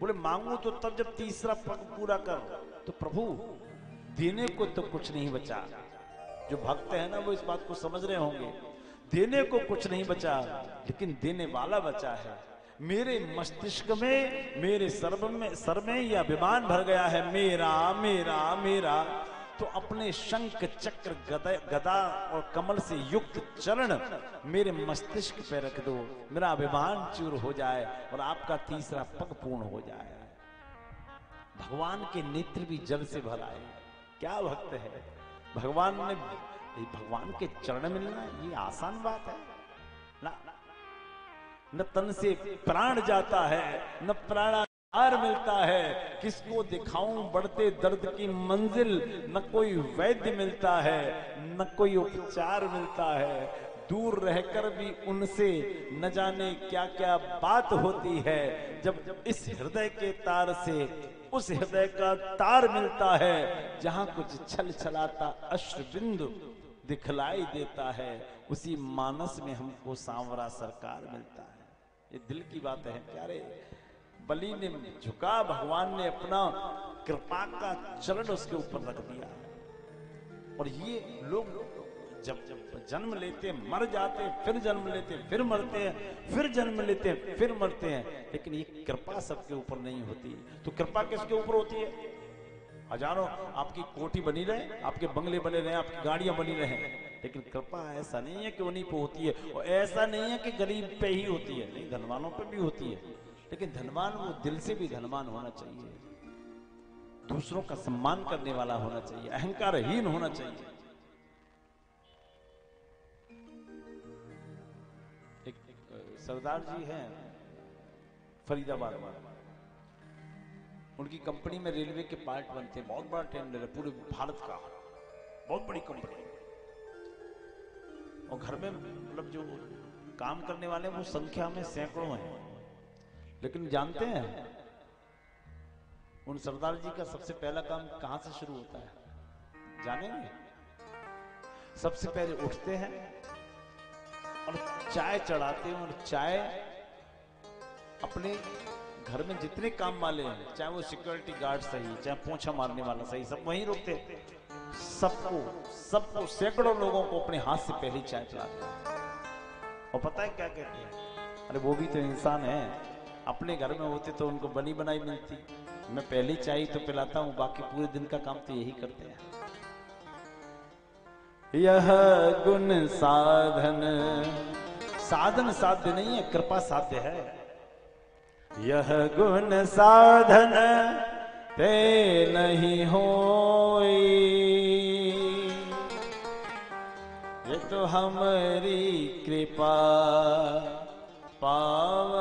बोले मांगू तो तब जब तीसरा पग पूरा कर। तो प्रभु देने को तो कुछ नहीं बचा। जो भक्त है ना वो इस बात को समझ रहे होंगे, देने को कुछ नहीं बचा लेकिन देने वाला बचा है। मेरे मस्तिष्क में, मेरे सर में यह अभिमान भर गया है, मेरा मेरा मेरा। तो अपने शंख चक्र गदा और कमल से युक्त चरण मेरे मस्तिष्क पे रख दो, मेरा अभिमान चूर हो जाए और आपका तीसरा पग पूर्ण हो जाए। भगवान के नेत्र भी जल से भर आए। क्या भक्त है! भगवान के चरण मिलना ये आसान बात है ना। न तन से प्राण जाता है, न प्राणाधार मिलता है। किसको दिखाऊं बढ़ते दर्द की मंजिल, न कोई वैद्य मिलता है, न कोई उपचार मिलता है। दूर रहकर भी उनसे न जाने क्या क्या बात होती है। जब इस हृदय के तार से उस हृदय का तार मिलता है, जहां कुछ छल छलाता अश्रु बिंदु दिखलाई देता है, उसी मानस में हमको सांवरा सरकार मिलता है। ये दिल की बात है प्यारे। बलि ने झुका, भगवान ने अपना कृपा का चरण उसके ऊपर रख दिया। और ये लोग जब जन्म लेते मर जाते, फिर जन्म लेते फिर मरते हैं, फिर जन्म लेते फिर मरते हैं, लेकिन ये कृपा सबके ऊपर नहीं होती। तो कृपा किसके ऊपर होती है? हजारों आपकी कोठी बनी रहे, आपके बंगले बने रहे, आपकी गाड़ियां बनी रहे, लेकिन कृपा ऐसा नहीं है कि उन्हीं पे होती है। और ऐसा नहीं है कि गरीब पे ही होती है, नहीं धनवानों पे भी होती है। लेकिन धनवान वो दिल से भी धनवान होना चाहिए, दूसरों का सम्मान करने वाला होना चाहिए, अहंकारहीन होना चाहिए। एक सरदार जी हैं फरीदाबाद में, उनकी कंपनी में रेलवे के पार्ट बनते हैं, बहुत बड़ा टेंडर है पूरे भारत का, बहुत बड़ी कंपनी। और घर में मतलब जो काम करने वाले वो संख्या में सैकड़ों हैं। लेकिन जानते हैं उन सरदार जी का सबसे पहला काम कहां से शुरू होता है? जानेंगे? सबसे पहले उठते हैं और चाय चढ़ाते हैं, और चाय अपने घर में जितने काम वाले हैं, चाहे वो सिक्योरिटी गार्ड सही, चाहे पोंछा मारने वाला सही, सब वहीं रुकते हैं। सबको सैकड़ों लोगों को अपने हाथ से पहली चाय पिलाते हैं। और पता है क्या कहते हैं, अरे वो भी तो इंसान है, अपने घर में होते तो उनको बनी बनाई मिलती, मैं पहले चाय तो पिलाता हूँ, बाकी पूरे दिन का काम तो यही करते हैं। यह गुण साधन, साधन साध्य नहीं है, कृपा साध्य है। यह गुण साधन ते नहीं होई, ये तो हमारी कृपा पाव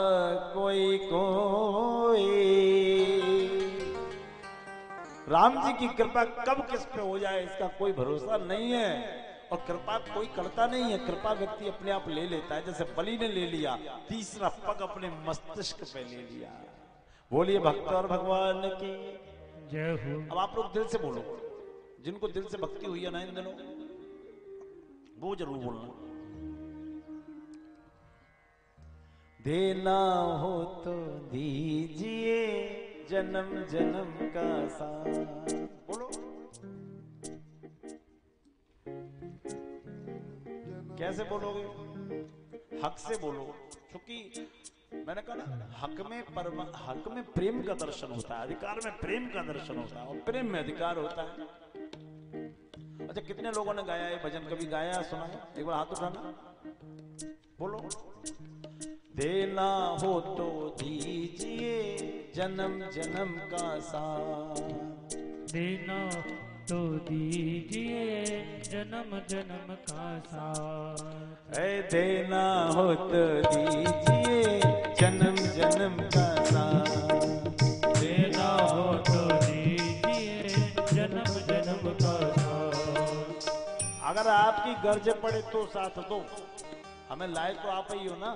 कोई कोई। राम जी की कृपा कब किस पे हो जाए इसका कोई भरोसा नहीं है, और कृपा कोई करता नहीं है, कृपा व्यक्ति अपने आप ले लेता है। जैसे बलि ने ले लिया, तीसरा पग अपने मस्तिष्क पे ले लिया। बोलिए भक्त और भगवान की जय हो। अब आप लोग दिल से बोलो, जिनको दिल से भक्ति हुई है ना इन दिनों, वो जरूर बोलना। देना हो तो दीजिए जन्म जन्म का साथ। बोलो कैसे बोलोगे? हक से बोलो, क्योंकि मैंने कहा ना, हक में प्रेम का दर्शन होता है, अधिकार में प्रेम का दर्शन होता है, और प्रेम में अधिकार होता है। अच्छा, कितने लोगों ने गाया ये भजन? कभी गाया, सुना है? एक बार हाथ उठाना, बोलो। देना हो तो दीजिए जन्म जन्म का साथ, देना तो दीजिए जन्म जन्म का साथ। ऐ देना हो तो दीजिए जन्म जन्म का साथ, देना हो तो दीजिए जन्म जन्म का साथ। अगर आपकी गर्ज पड़े तो साथ दो, हमें लाए तो आप ही हो ना,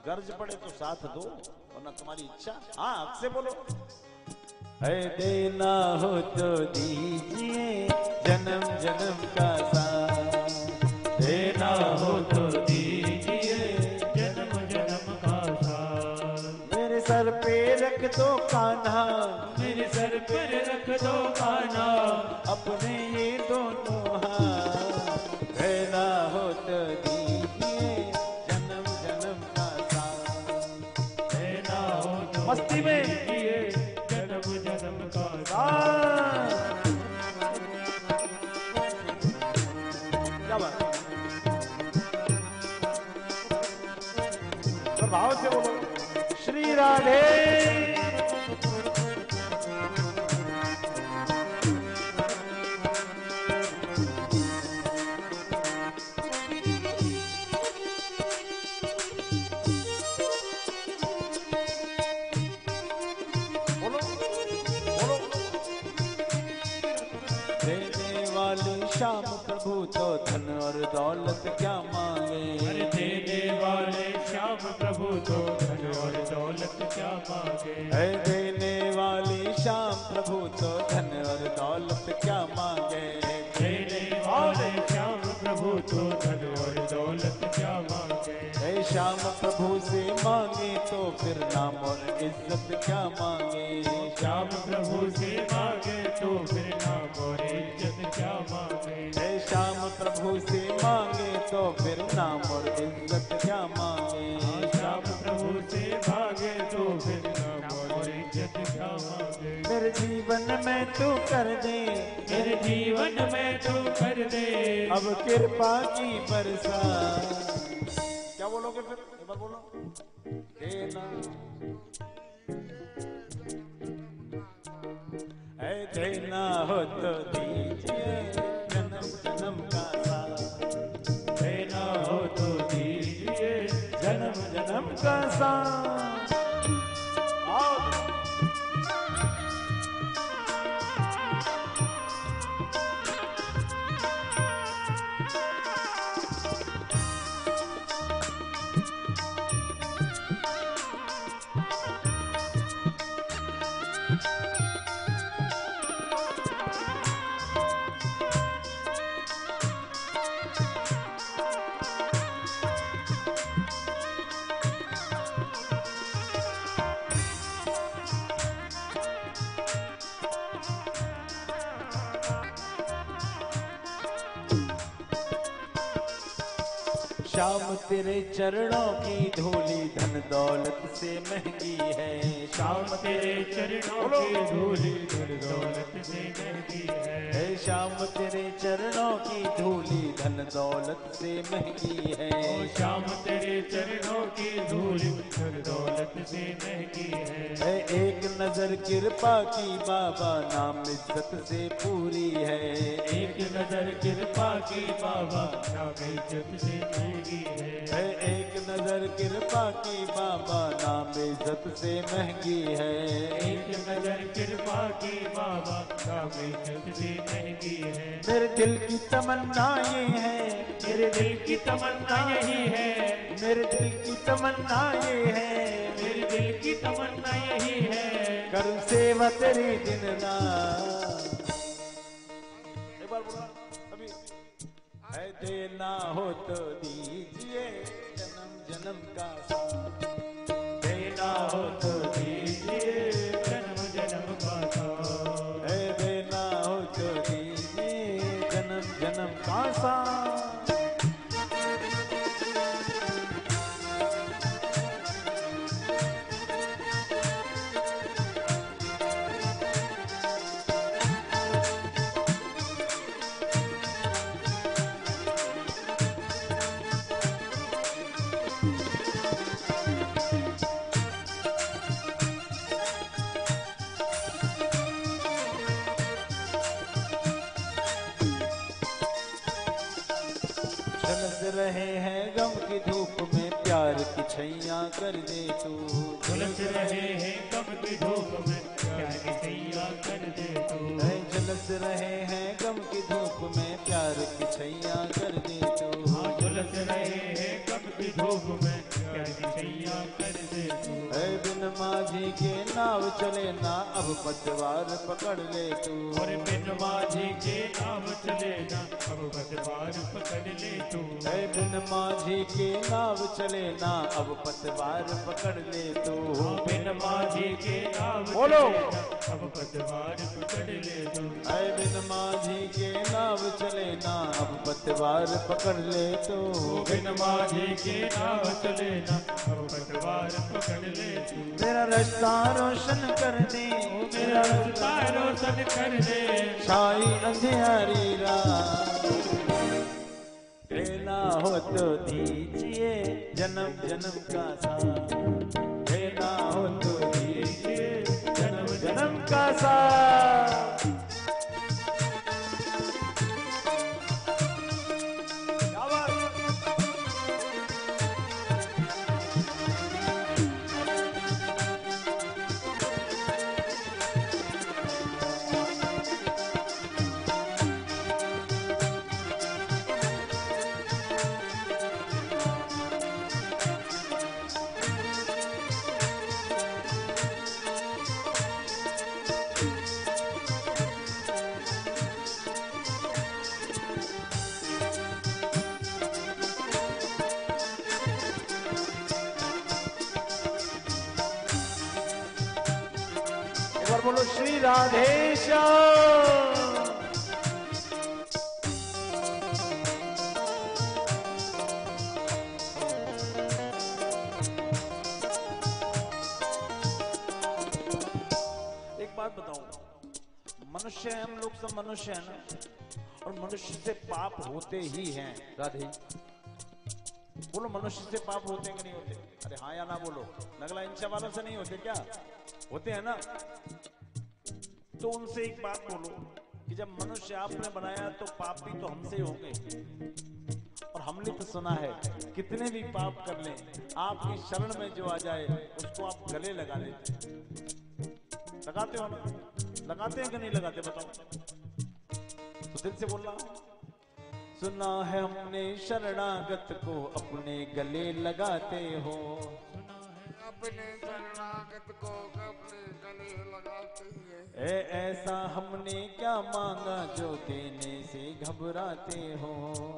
गर्ज पड़े तो साथ दो, वरना तुम्हारी इच्छा। हाँ, हक से बोलो। है देना हो तो दीजिए जन्म जन्म का साथ, देना हो तो दीजिए जन्म जन्म का साथ। मेरे सर पे रख दो कान्हा, मेरे सर पर रख दो कान्हा, अपने ये दोनों हाथ, देना हो तो दीजिए जन्म जन्म का साथ, देना हो तो मस्ती में दीजिए जन्म जन्म का साथ। क्या बात है? तो भाव से बोलो, श्री राधे। बोलो बोलो। देने वाले श्याम प्रभु तो धन और दौलत क्या मांगे, अरे देने वाले श्याम प्रभु तो धन और दौलत क्या मांगे। है देने वाले श्याम प्रभु तो धन और दौलत क्या मांगे, देने वाले श्याम प्रभु तो धन और दौलत क्या मांगे। है श्याम प्रभु से मांगे तो फिर नाम और इज्जत क्या मांगे, श्याम प्रभु से मांगे तो फिर नाम और इज्जत क्या मांगे। है श्याम प्रभु से मांगे तो फिर नाम और इज्जत क्या मांगे, श्याम प्रभु से मांगे तो फिर नाम और इज्जत क्या मांगे। मेरे जीवन में तू कर दे, मेरे जीवन में तू कर दे अब कृपा की बरसात। क्या बोलोगे फिर? एक बार बोलो। देना ऐ देना हो तो दीजिए जन्म जन्म का साथ, देना हो तो दीजिए जन्म जन्म का साथ। आओ। श्याम तेरे चरणों की धूली धन दौलत से महंगी है। श्याम तेरे चरणों की धूली धन दौलत से महंगी है। श्याम तेरे चरणों की धूली धन दौलत से महंगी है। श्याम तेरे चरणों की धूली धन दौलत से महंगी है। एक नजर कृपा की बाबा नाम इज्जत से पूरी है। एक नजर कृपा की बाबा नाम इज्जत से महंगी है। एक नजर कृपा की बाबा नाम इज्जत से महंगी है। एक नजर कृपा की बाबा नाम इज्जत से महंगी है। मेरे दिल की तमन्ना ये है, मेरे दिल की तमन्ना यही है, मेरे दिल की तमन्ना ये है, मेरे दिल की तमन्ना यही है, करूं सेवा तेरी दिन रात। एक बार बोला अभी, है देना हो तो दीजिए जन्म जन्म का साथ, देना हो तो दीजिए जन्म जन्म का साथ, है देना हो तो दीजिए जन्म जन्म का साथ। झलस रहे हैं गम की धूप में प्यार की छैया कर दे तू, झुलस रहे हैं कब की धूप में प्यार की छैया कर दे तू, झलस रहे हैं गम की धूप में प्यार की छैया कर दे तू। हाँ झुलस रहे हैं कब की धूप में प्यार की छैया कर दे तू, बिन माझी के नाव चले ना अब पतवार पकड़ ले तू, और बिन माझी के नाव चले ना अब पतवार पकड़ ले तू, बिन माझी के नाव चले ना अब पतवार पकड़ ले तू। बिन माझी के नाव बोलो। चले ना अब पतवार पकड़ ले तू, बिन माझी के नाव चले ना अब पतवार पकड़ ले तू, बिन माझी के नाव चले ना अब पतवार पकड़ ले तू, मेरा रास्ता रोशन कर दे, मेरा रास्ता रोशन कर दे, छाई अंधियारी रात, देना हो तो दीजिए जन्म जन्म का साथ, देना हो तो दीजिए जन्म जन्म का साथ। क्या बात है? एक बार बोलो श्री राधेश्याम। एक बात बताऊं, मनुष्य है, हम लोग सब मनुष्य है ना, और मनुष्य से पाप होते ही हैं। राधे बोलो, मनुष्य से पाप होते हैं कि नहीं होते? अरे हाँ या ना बोलो, नगला इन सवालों से नहीं होते क्या? होते हैं ना। तो उनसे एक बात बोलो कि जब मनुष्य आपने बनाया तो पाप भी तो हमसे ही होंगे, और हमने तो सुना है कितने भी पाप कर लें आपकी शरण में जो आ जाए उसको आप गले लगा लेते। लगाते हो ना? लगाते हैं कि नहीं लगाते? बताओ तो दिल से बोल रहा हूं। सुना है हमने शरणागत को अपने गले लगाते हो, अपने शरणागत को अपने गले लगाते हैं। ऐसा हमने क्या मांगा जो देने से घबराते हो,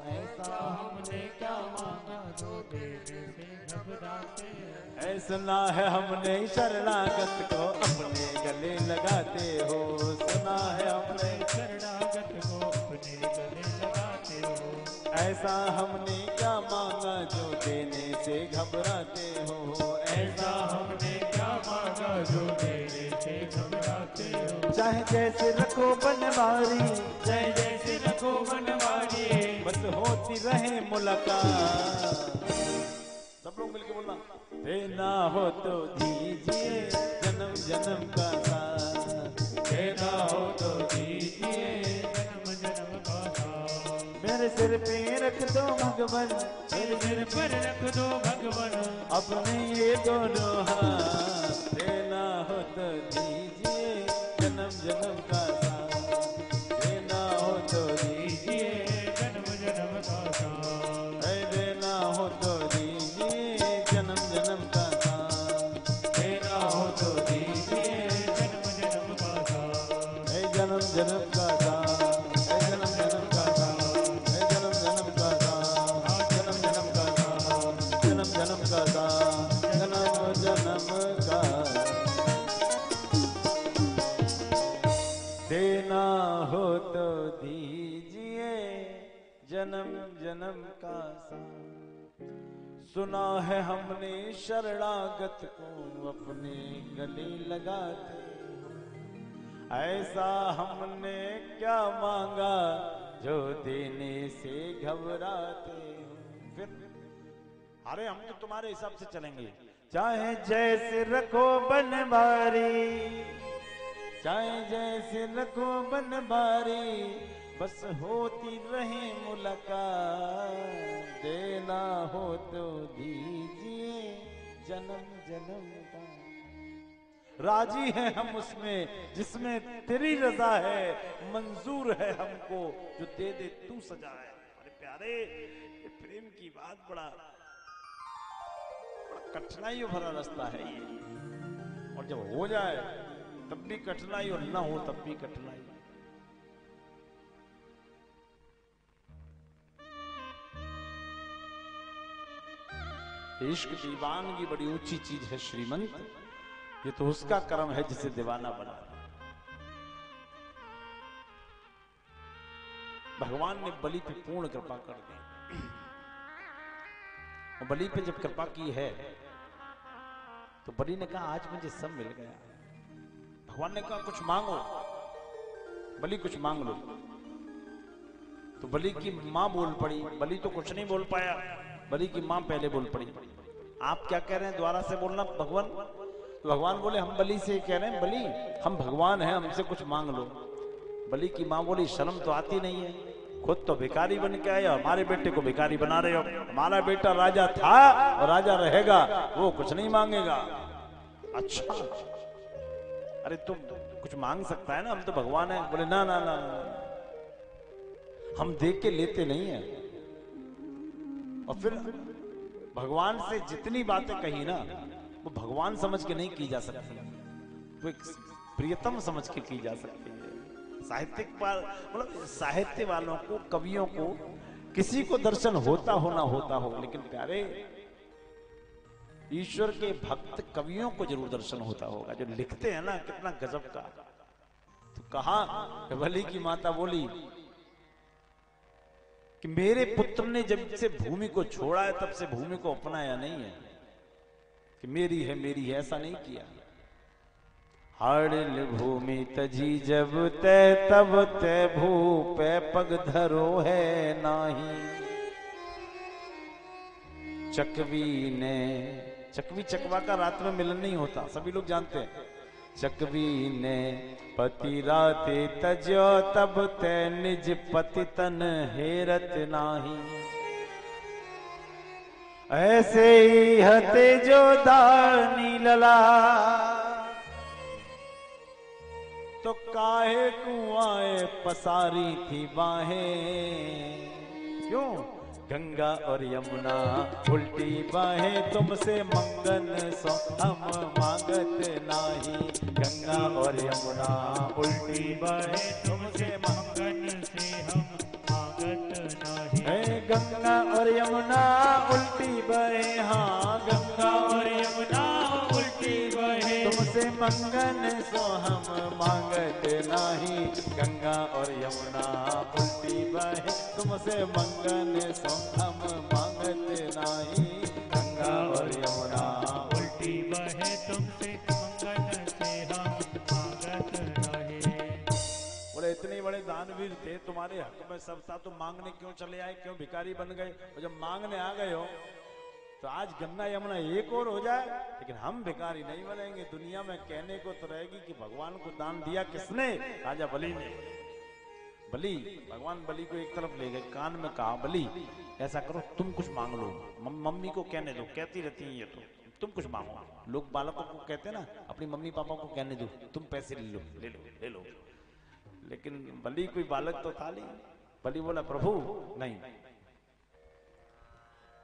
ऐसा हमने क्या मांगा जो देने से घबराते हैं, सुना है हमने शरणागत को अपने गले लगाते हो, सुना है हमने शरणागत को अपने गले लगाते हो, ऐसा हमने क्या मांगा जो देने से घबराते हो, ऐसा हमने क्या मांगा जो देने से घबराते हो। चाहे जैसे रखो बनवारी, चाहे जैसे रखो बनवारी, बस होती रहे मुलाकात। सब लोग मिलके बोलना, देना हो तो दीजिए जन्म जन्म का साथ, देना हो तो दीजिए जन्म जन्म का साथ। मेरे सिर पे रख दो भगवान, मेरे सिर पर रख दो भगवान अपने ये दोनों हाथ, देना हो तो दीजिए जन्म जन्म का साथ, देना हो तो दीजिए जन्म जन्म का साथ। ऐ देना हो तो दीजिए जन्म जन्म का साथ, देना हो तो दीजिए जन्म जन्म का साथ। ऐ जन्म जन्म का साथ, ऐ जन्म जन्म का साथ, ऐ जन्म जन्म का साथ, जन्म जन्म का साथ, जन्म जन्म का साथ, जन्म जन्म का देना हो तो दीजिए जन्म जन्म का साथ। सुना है हमने शरणागत को अपने गले लगाते हो, ऐसा हमने क्या मांगा जो देने से घबराते हो। फिर अरे हम तो तुम्हारे हिसाब से चलेंगे। चाहे जैसे रखो बनवारी, चाहे जैसे रखो बनवारी, बस होती रहे मुलाकात, देना हो तो दीजिए जन्म जन्म का। राजी है हम उसमें जिसमें तेरी रजा है, मंजूर है हमको जो दे दे तू सजा है। अरे प्यारे, ये प्रेम की बात बड़ा कठिनाइयों भरा रास्ता है ये, और जब हो जाए तब भी कठिनाई और ना हो तब भी कठिनाई। इश्क दीवानगी बड़ी ऊंची चीज है श्रीमंत, ये तो उसका कर्म है जिसे दीवाना बना। भगवान ने बलि पे पूर्ण कृपा कर दी, और बलि पे जब कृपा की है तो बलि ने कहा आज मुझे सब मिल गया। भगवान ने कहा कुछ मांगो, बलि कुछ मांग लो। तो बलि की मां बोल पड़ी, बलि तो कुछ नहीं बोल पाया, बलि की मां पहले बोल पड़ी, आप क्या कह रहे हैं द्वारा से बोलना भगवान। तो भगवान बोले हम बलि से कह रहे हैं, बलि हम भगवान हैं, हमसे कुछ मांग लो। बलि की मां बोली शर्म तो आती नहीं है, खुद तो भिखारी बन के आया, हमारे बेटे को भिखारी बना रहे हो। हमारा बेटा राजा था और राजा रहेगा, वो कुछ नहीं मांगेगा। अच्छा, अरे तुम कुछ मांग सकता है ना, हम तो भगवान हैं। बोले ना ना ना, हम देख के लेते नहीं है। और फिर भगवान से जितनी बातें कही ना, वो भगवान समझ के नहीं की जा सकती, वो एक प्रियतम समझ के की जा सकती है। साहित्यिक मतलब साहित्य वालों को, कवियों को, किसी को दर्शन होता हो ना होता हो, लेकिन प्यारे ईश्वर के भक्त कवियों को जरूर दर्शन होता होगा, जो लिखते हैं ना, कितना गजब का। तो कहा बलि की माता बोली कि मेरे पुत्र ने जब से भूमि को छोड़ा है तब से भूमि को अपनाया नहीं है, कि मेरी है ऐसा नहीं किया। हाड़िल भूमि तजी जब तय तब तय भूपे पग धरो है नाही। चकवी ने, चकवी चकवा का रात में मिलन नहीं होता, सभी लोग जानते हैं। चकवी ने पति राते तजो तब तय निज पति तन हेरत नाही। ऐसे ही हते जो दानी लला, तो काहे कुआए पसारी थी बाहें। क्यों? गंगा और यमुना उल्टी बाहें तुमसे मंगन सो हम मांगत नाही। गंगा और यमुना उल्टी बाहें तुमसे मंगन से हम मांगत नाही। गंगा और यमुना उल्टी बहे, हाँ गंगा और यमुना उल्टी बहे तुमसे मंगन सो हम मांगत नाही, गंगा और यमुना उल्टी बहे तुमसे मंगन सो हम मांगत नाही, गंगा और यमुना उल्टी बहे तुमसे मंगन से हम मांगत रहे। बोले इतने बड़े दानवीर थे, तुम्हारे हक में सब था, तुम मांगने क्यों चले आए, क्यों भिखारी बन गए? और जब मांगने आ गए हो तो आज गंगा यमुना एक और हो जाए, लेकिन हम भिखारी नहीं बनेंगे। दुनिया में कहने को तो रहेगी कि भगवान को दान दिया किसने? राजा बलि ने। बलि, भगवान बलि को एक तरफ ले गए, कान में कहा, बलि ऐसा करो तुम कुछ मांग लो, मम्मी को कहने दो, कहती रहती है ये तो, तुम कुछ मांगो। लोग बालकों को कहते हैं ना, अपनी मम्मी पापा को कहने दो, तुम पैसे ले लो ले लो ले लो। लेकिन बलि कोई बालक तो था नहीं। बलि बोला, प्रभु नहीं,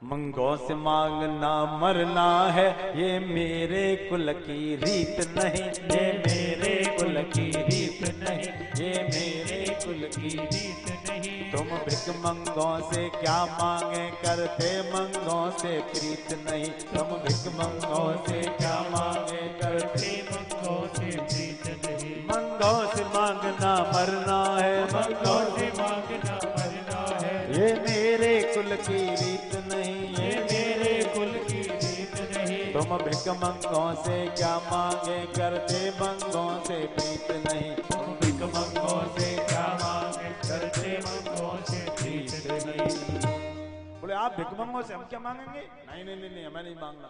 मंगों से मांगना मरना है, ये मेरे कुल की रीत नहीं, ये मेरे कुल की रीत नहीं, ये मेरे कुल की रीत नहीं। तुम भिख मंगों से क्या मांगे, करते मंगों से प्रीत नहीं। तुम भिख मंगों से क्या मांगे, करते मंगों से प्रीत नहीं। मंगों से मांगना मरना है, मंगों से मांगना मरना है, ये मेरे कुल की रीत नहीं, ये मेरे कुल की रीत नहीं। तुम भिख मंगों से क्या मांगे, करते मंगों से प्रीत नहीं। तुम भिख मंगों से क्या मांगे, करते मंगों से प्रीत नहीं। बोले आप भिख मंगों से हम क्या मांगेंगे? नहीं नहीं नहीं, हमें नहीं मांगना।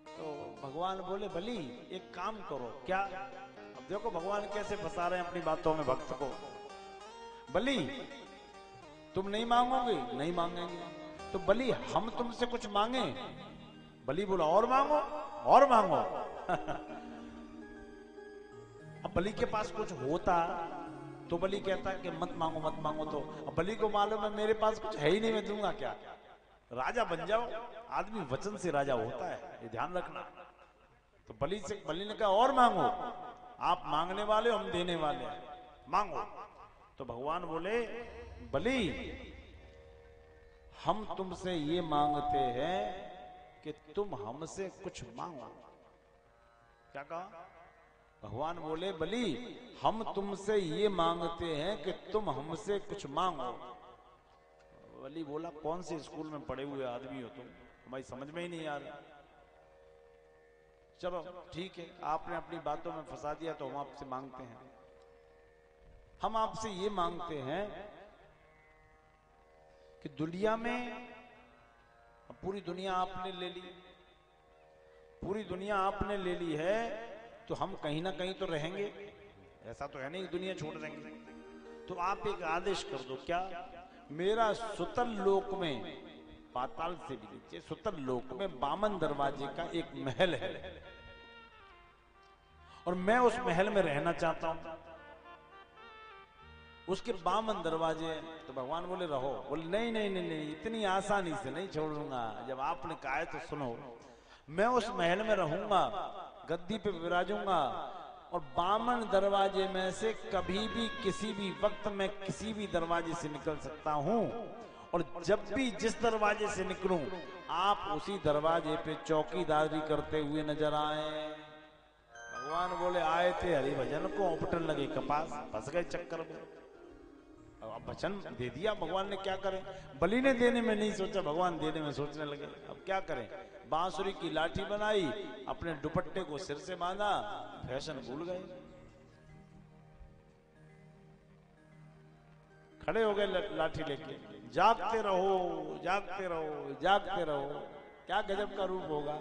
तो भगवान बोले, बलि एक काम करो। क्या? अब देखो भगवान कैसे फंसा रहे हैं अपनी बातों में भक्त को। बलि तुम नहीं मांगोगे? नहीं मांगेंगे। तो बलि हम तुमसे कुछ मांगे? बलि बोला, और मांगो और मांगो। अब बलि के पास कुछ होता तो बलि कहता कि मत मांगो मत मांगो। तो अब बलि को मालूम है मेरे पास कुछ है ही नहीं, मैं दूंगा क्या? राजा बन जाओ, आदमी वचन से राजा होता है, ये ध्यान रखना। तो बलि ने कहा, और मांगो, आप मांगने वाले हो, हम देने वाले हैं, मांगो। तो भगवान बोले, बलि हम तुमसे ये मांगते हैं कि तुम हमसे कुछ मांगो। क्या कहा? भगवान बोले, बलि हम तुमसे ये मांगते हैं कि तुम हमसे कुछ मांगो। बलि बोला, कौन से स्कूल में पढ़े हुए आदमी हो तुम, हमारी समझ में ही नहीं आ रहा। चलो ठीक है, आपने अपनी बातों में फंसा दिया तो हम आपसे मांगते हैं। हम आपसे ये मांगते हैं कि दुनिया में, पूरी दुनिया आपने ले ली, पूरी दुनिया आपने ले ली है, तो हम कहीं ना कहीं तो रहेंगे। ऐसा तो है नहीं दुनिया छोड़ देंगे। तो आप एक आदेश कर दो। क्या? मेरा सुतल लोक में, पाताल से भी नीचे सुतल लोक में बामन दरवाजे का एक महल है, और मैं उस महल में रहना चाहता हूं। उसके बामन दरवाजे हैं। तो भगवान बोले, रहो। बोले, नहीं नहीं नहीं नहीं, इतनी आसानी से नहीं छोड़ूंगा। जब आपने कहा है तो सुनो, मैं उस महल में रहूंगा, गद्दी पे विराजूंगा, और बामन दरवाजे में से कभी भी किसी भी वक्त में किसी भी दरवाजे से निकल सकता हूं, और जब भी जिस दरवाजे से निकलूं आप उसी दरवाजे पे चौकीदारी करते हुए नजर आए। भगवान बोले, आए थे हरि भजन को, उपटन लगे कपास, फंस गए चक्कर में। अब वचन दे दिया भगवान ने, क्या करें? बलि ने देने में नहीं सोचा, भगवान देने में सोचने लगे। अब क्या करें? बांसुरी की लाठी बनाई, अपने दुपट्टे को सिर से बांधा, फैशन भूल गए, खड़े हो गए लाठी लेके। जागते रहो जागते रहो जागते रहो। क्या गजब का रूप होगा।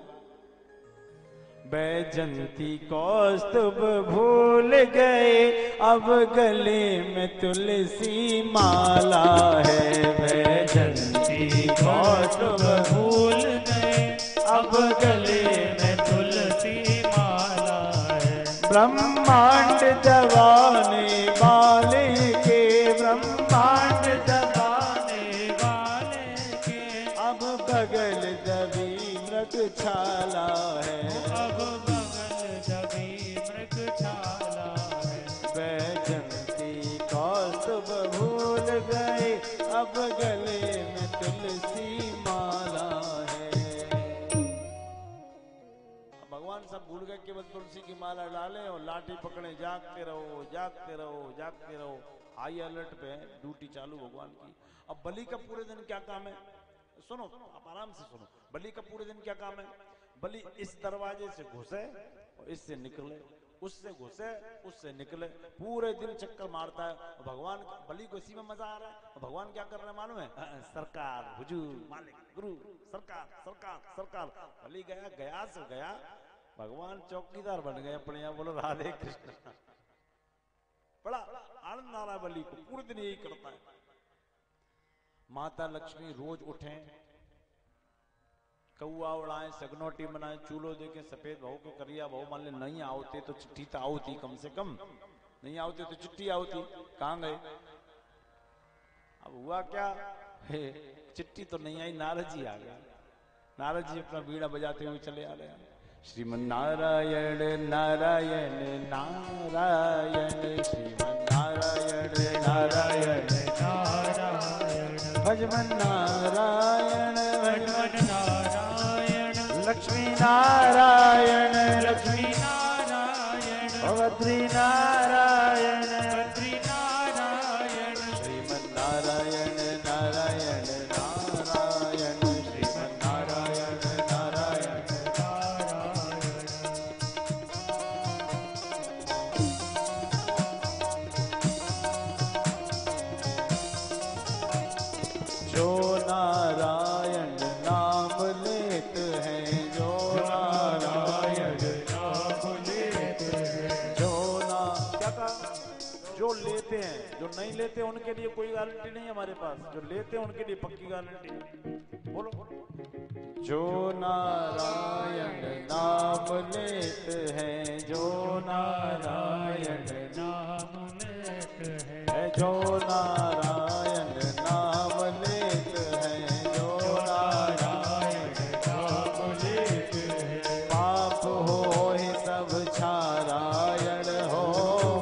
बैजंती कौस्तुभ भूल गए, अब गले में तुलसी माला है। बैजंती कौस्तुभ भूल गए, अब गले में तुलसी माला है। ब्रह्मांड दबाने वाले के, ब्रह्मांड दबाने वाले के, अब बगल दबी मृगशाला है। अब बगल दबी मृगशाला है। बैजंती कौस्तुभ भूल गए, अब गले में तुलसी माला है। भगवान सब भूल गए, केवल तुलसी की माला डालें और लाठी पकड़े, जागते रहो जागते रहो जागते रहो। हाई अलर्ट पे है, ड्यूटी चालू भगवान की। अब बलि का पूरे दिन क्या काम है? सुनो, आप आराम से सुनो। बलि का पूरे दिन क्या काम है? बलि इस दरवाजे से घुसे और इससे निकले, उससे घुसे उससे निकले, पूरे दिन चक्कर मारता है। और भगवान बलि को इसी में मजा आ रहा है। और भगवान क्या कर रहे हैं मालूम है? सरकार, हुजूर, मालिक, गुरु, सरकार सरकार सरकार। बलि गया, गया से गया, भगवान चौकीदार बन गए अपने यहाँ। बोलो राधे कृष्ण। बड़ा आनंद आ रहा है बलि को, पूरे दिन यही करता है। माता लक्ष्मी रोज उठे, कौआ उड़ाए, सगनोटी बनाए, चूल्हो देखे, सफेद भाव के करिया भाव मान ले। नहीं आवते तो चिट्ठी तो आवती, कम से कम नहीं आवते तो चिट्ठी आवती। कहां गए? अब हुआ क्या, चिट्ठी तो नहीं आई, नारद जी आ गए। नारद जी अपना बीड़ा बजाते हुए चले आ रहे हैं। श्रीमन नारायण नारायण नारायण, श्रीमन नारायण नारायण नारायण, भजमन नारायण भजमन नारायण, लक्ष्मी नारायण लक्ष्मी नारायण, बद्री नारायण बद्री नारायण, श्रीमन नारायण नारायण नारायण, श्रीमन नारायण नारायण नारायण। जो नारायण नाम लेत हैं, जो नारायण नाम लेते हैं, जो ना क्या कहा? जो लेते हैं, जो नहीं लेते उनके लिए कोई गारंटी नहीं है हमारे पास। जो लेते हैं उनके लिए पक्की गारंटी। बोलो, जो नारायण नाम लेते हैं, जो नारायण नाम लेते हैं, जो नारायण नाम लेते हैं, जो नारायण नाम लेते हैं, पाप होए सब छारायण हो,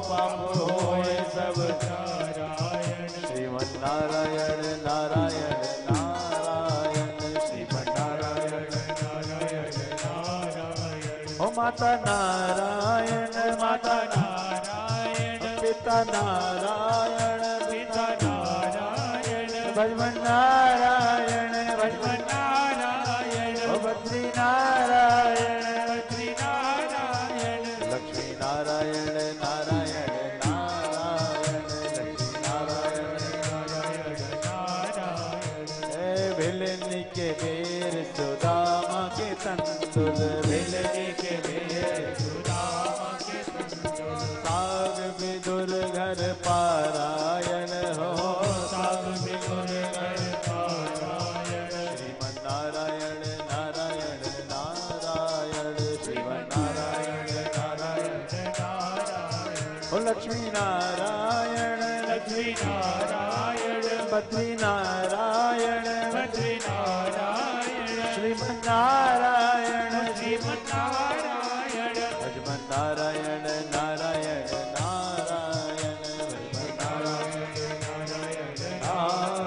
पाप होए सब नारायण, श्रीमन नारायण नारायण नारायण, श्रीमन नारायण नारायण नारायण, ओ माता नारायण, माता नारायण, पिता नारायण, पिता नारायण, भजमन नारायण, भजमन नारायण, ओ बद्री नारायण, बद्री नारायण, लक्ष्मी नारायण नारायण नारायण, लक्ष्मी नारायण नारायण नारायण, हे भिलनी के बेर सुदामा के तंदुल, भिलनी के बेर सुदामा के संतोष, साग विदुर घर पारायण हो, साग विदुर घर पारायण, श्रीमन नारायण नारायण नारायण, श्रीमन नारायण नारायण नारायण, ओ लक्ष्मी नारायण लक्ष्मी नारायण, बद्री नारायण, बद्री नारायण, श्रीमन नारायण श्रीमन नारायण, भजमन नारायण नारायण नारायण, भजमन नारायण नारायण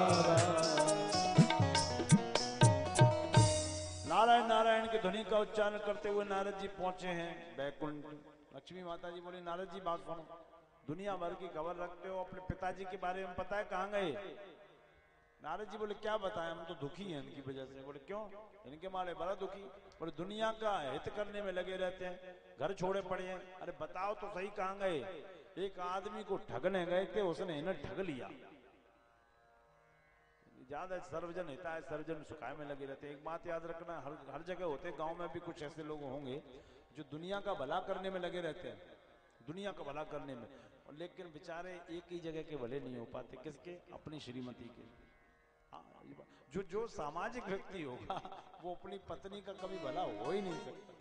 नारायण नारायण की ध्वनि का उच्चारण करते हुए नारद जी पहुंचे हैं बैकुंठ। लक्ष्मी माता जी बोली, नारद जी बात सुनो, दुनिया भर की खबर रखते हो, अपने पिताजी के बारे में पता है, कहाँ गए? नारद जी बोले, क्या बताएं, हम तो दुखी हैं इनकी वजह से। बोले क्यों? इनके मारे बड़ा दुखी। बोले दुनिया का हित करने में लगे रहते हैं, घर छोड़े पड़े हैं। अरे बताओ तो सही, कहाँ गए? एक आदमी को ठगने गए थे, उसने इन्हें ठग लिया। ज्यादा सर्वजन हिता है, सर्वजन सुखाए में लगे रहते हैं। एक बात याद रखना, हर जगह होते, गांव में भी कुछ ऐसे लोग होंगे जो दुनिया का भला करने में लगे रहते हैं, दुनिया का भला करने में, लेकिन बेचारे एक ही जगह के भले नहीं हो पाते। किसके? अपनी श्रीमती के। जो सामाजिक व्यक्ति होगा वो अपनी पत्नी का कभी भला हो ही नहीं सकता,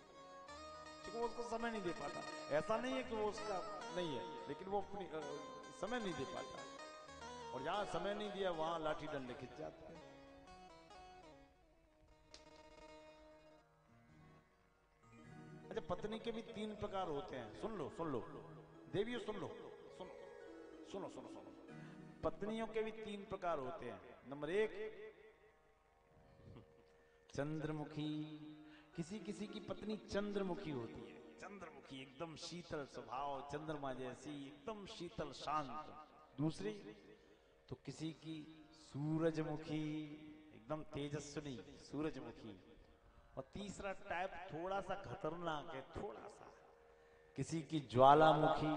क्योंकि वो उसको समय नहीं दे पाता। ऐसा नहीं है कि वो उसका नहीं है, लेकिन वो अपनी समय नहीं दे पाता, और जहां समय नहीं दिया वहां लाठी डंडे खिंच जाते हैं। अच्छा, पत्नी के भी 3 प्रकार होते हैं। सुन लो देवियों, सुन लो, सुनो। पत्नियों के भी 3 प्रकार होते हैं। नंबर 1 चंद्रमुखी, किसी किसी की पत्नी चंद्रमुखी होती है, चंद्रमुखी एकदम शीतल स्वभाव, चंद्रमा जैसी एकदम शीतल शांत। दूसरी तो किसी की सूरजमुखी, एकदम तेजस्विनी सूरजमुखी। और तीसरा टाइप थोड़ा सा खतरनाक है, थोड़ा सा, किसी की ज्वालामुखी।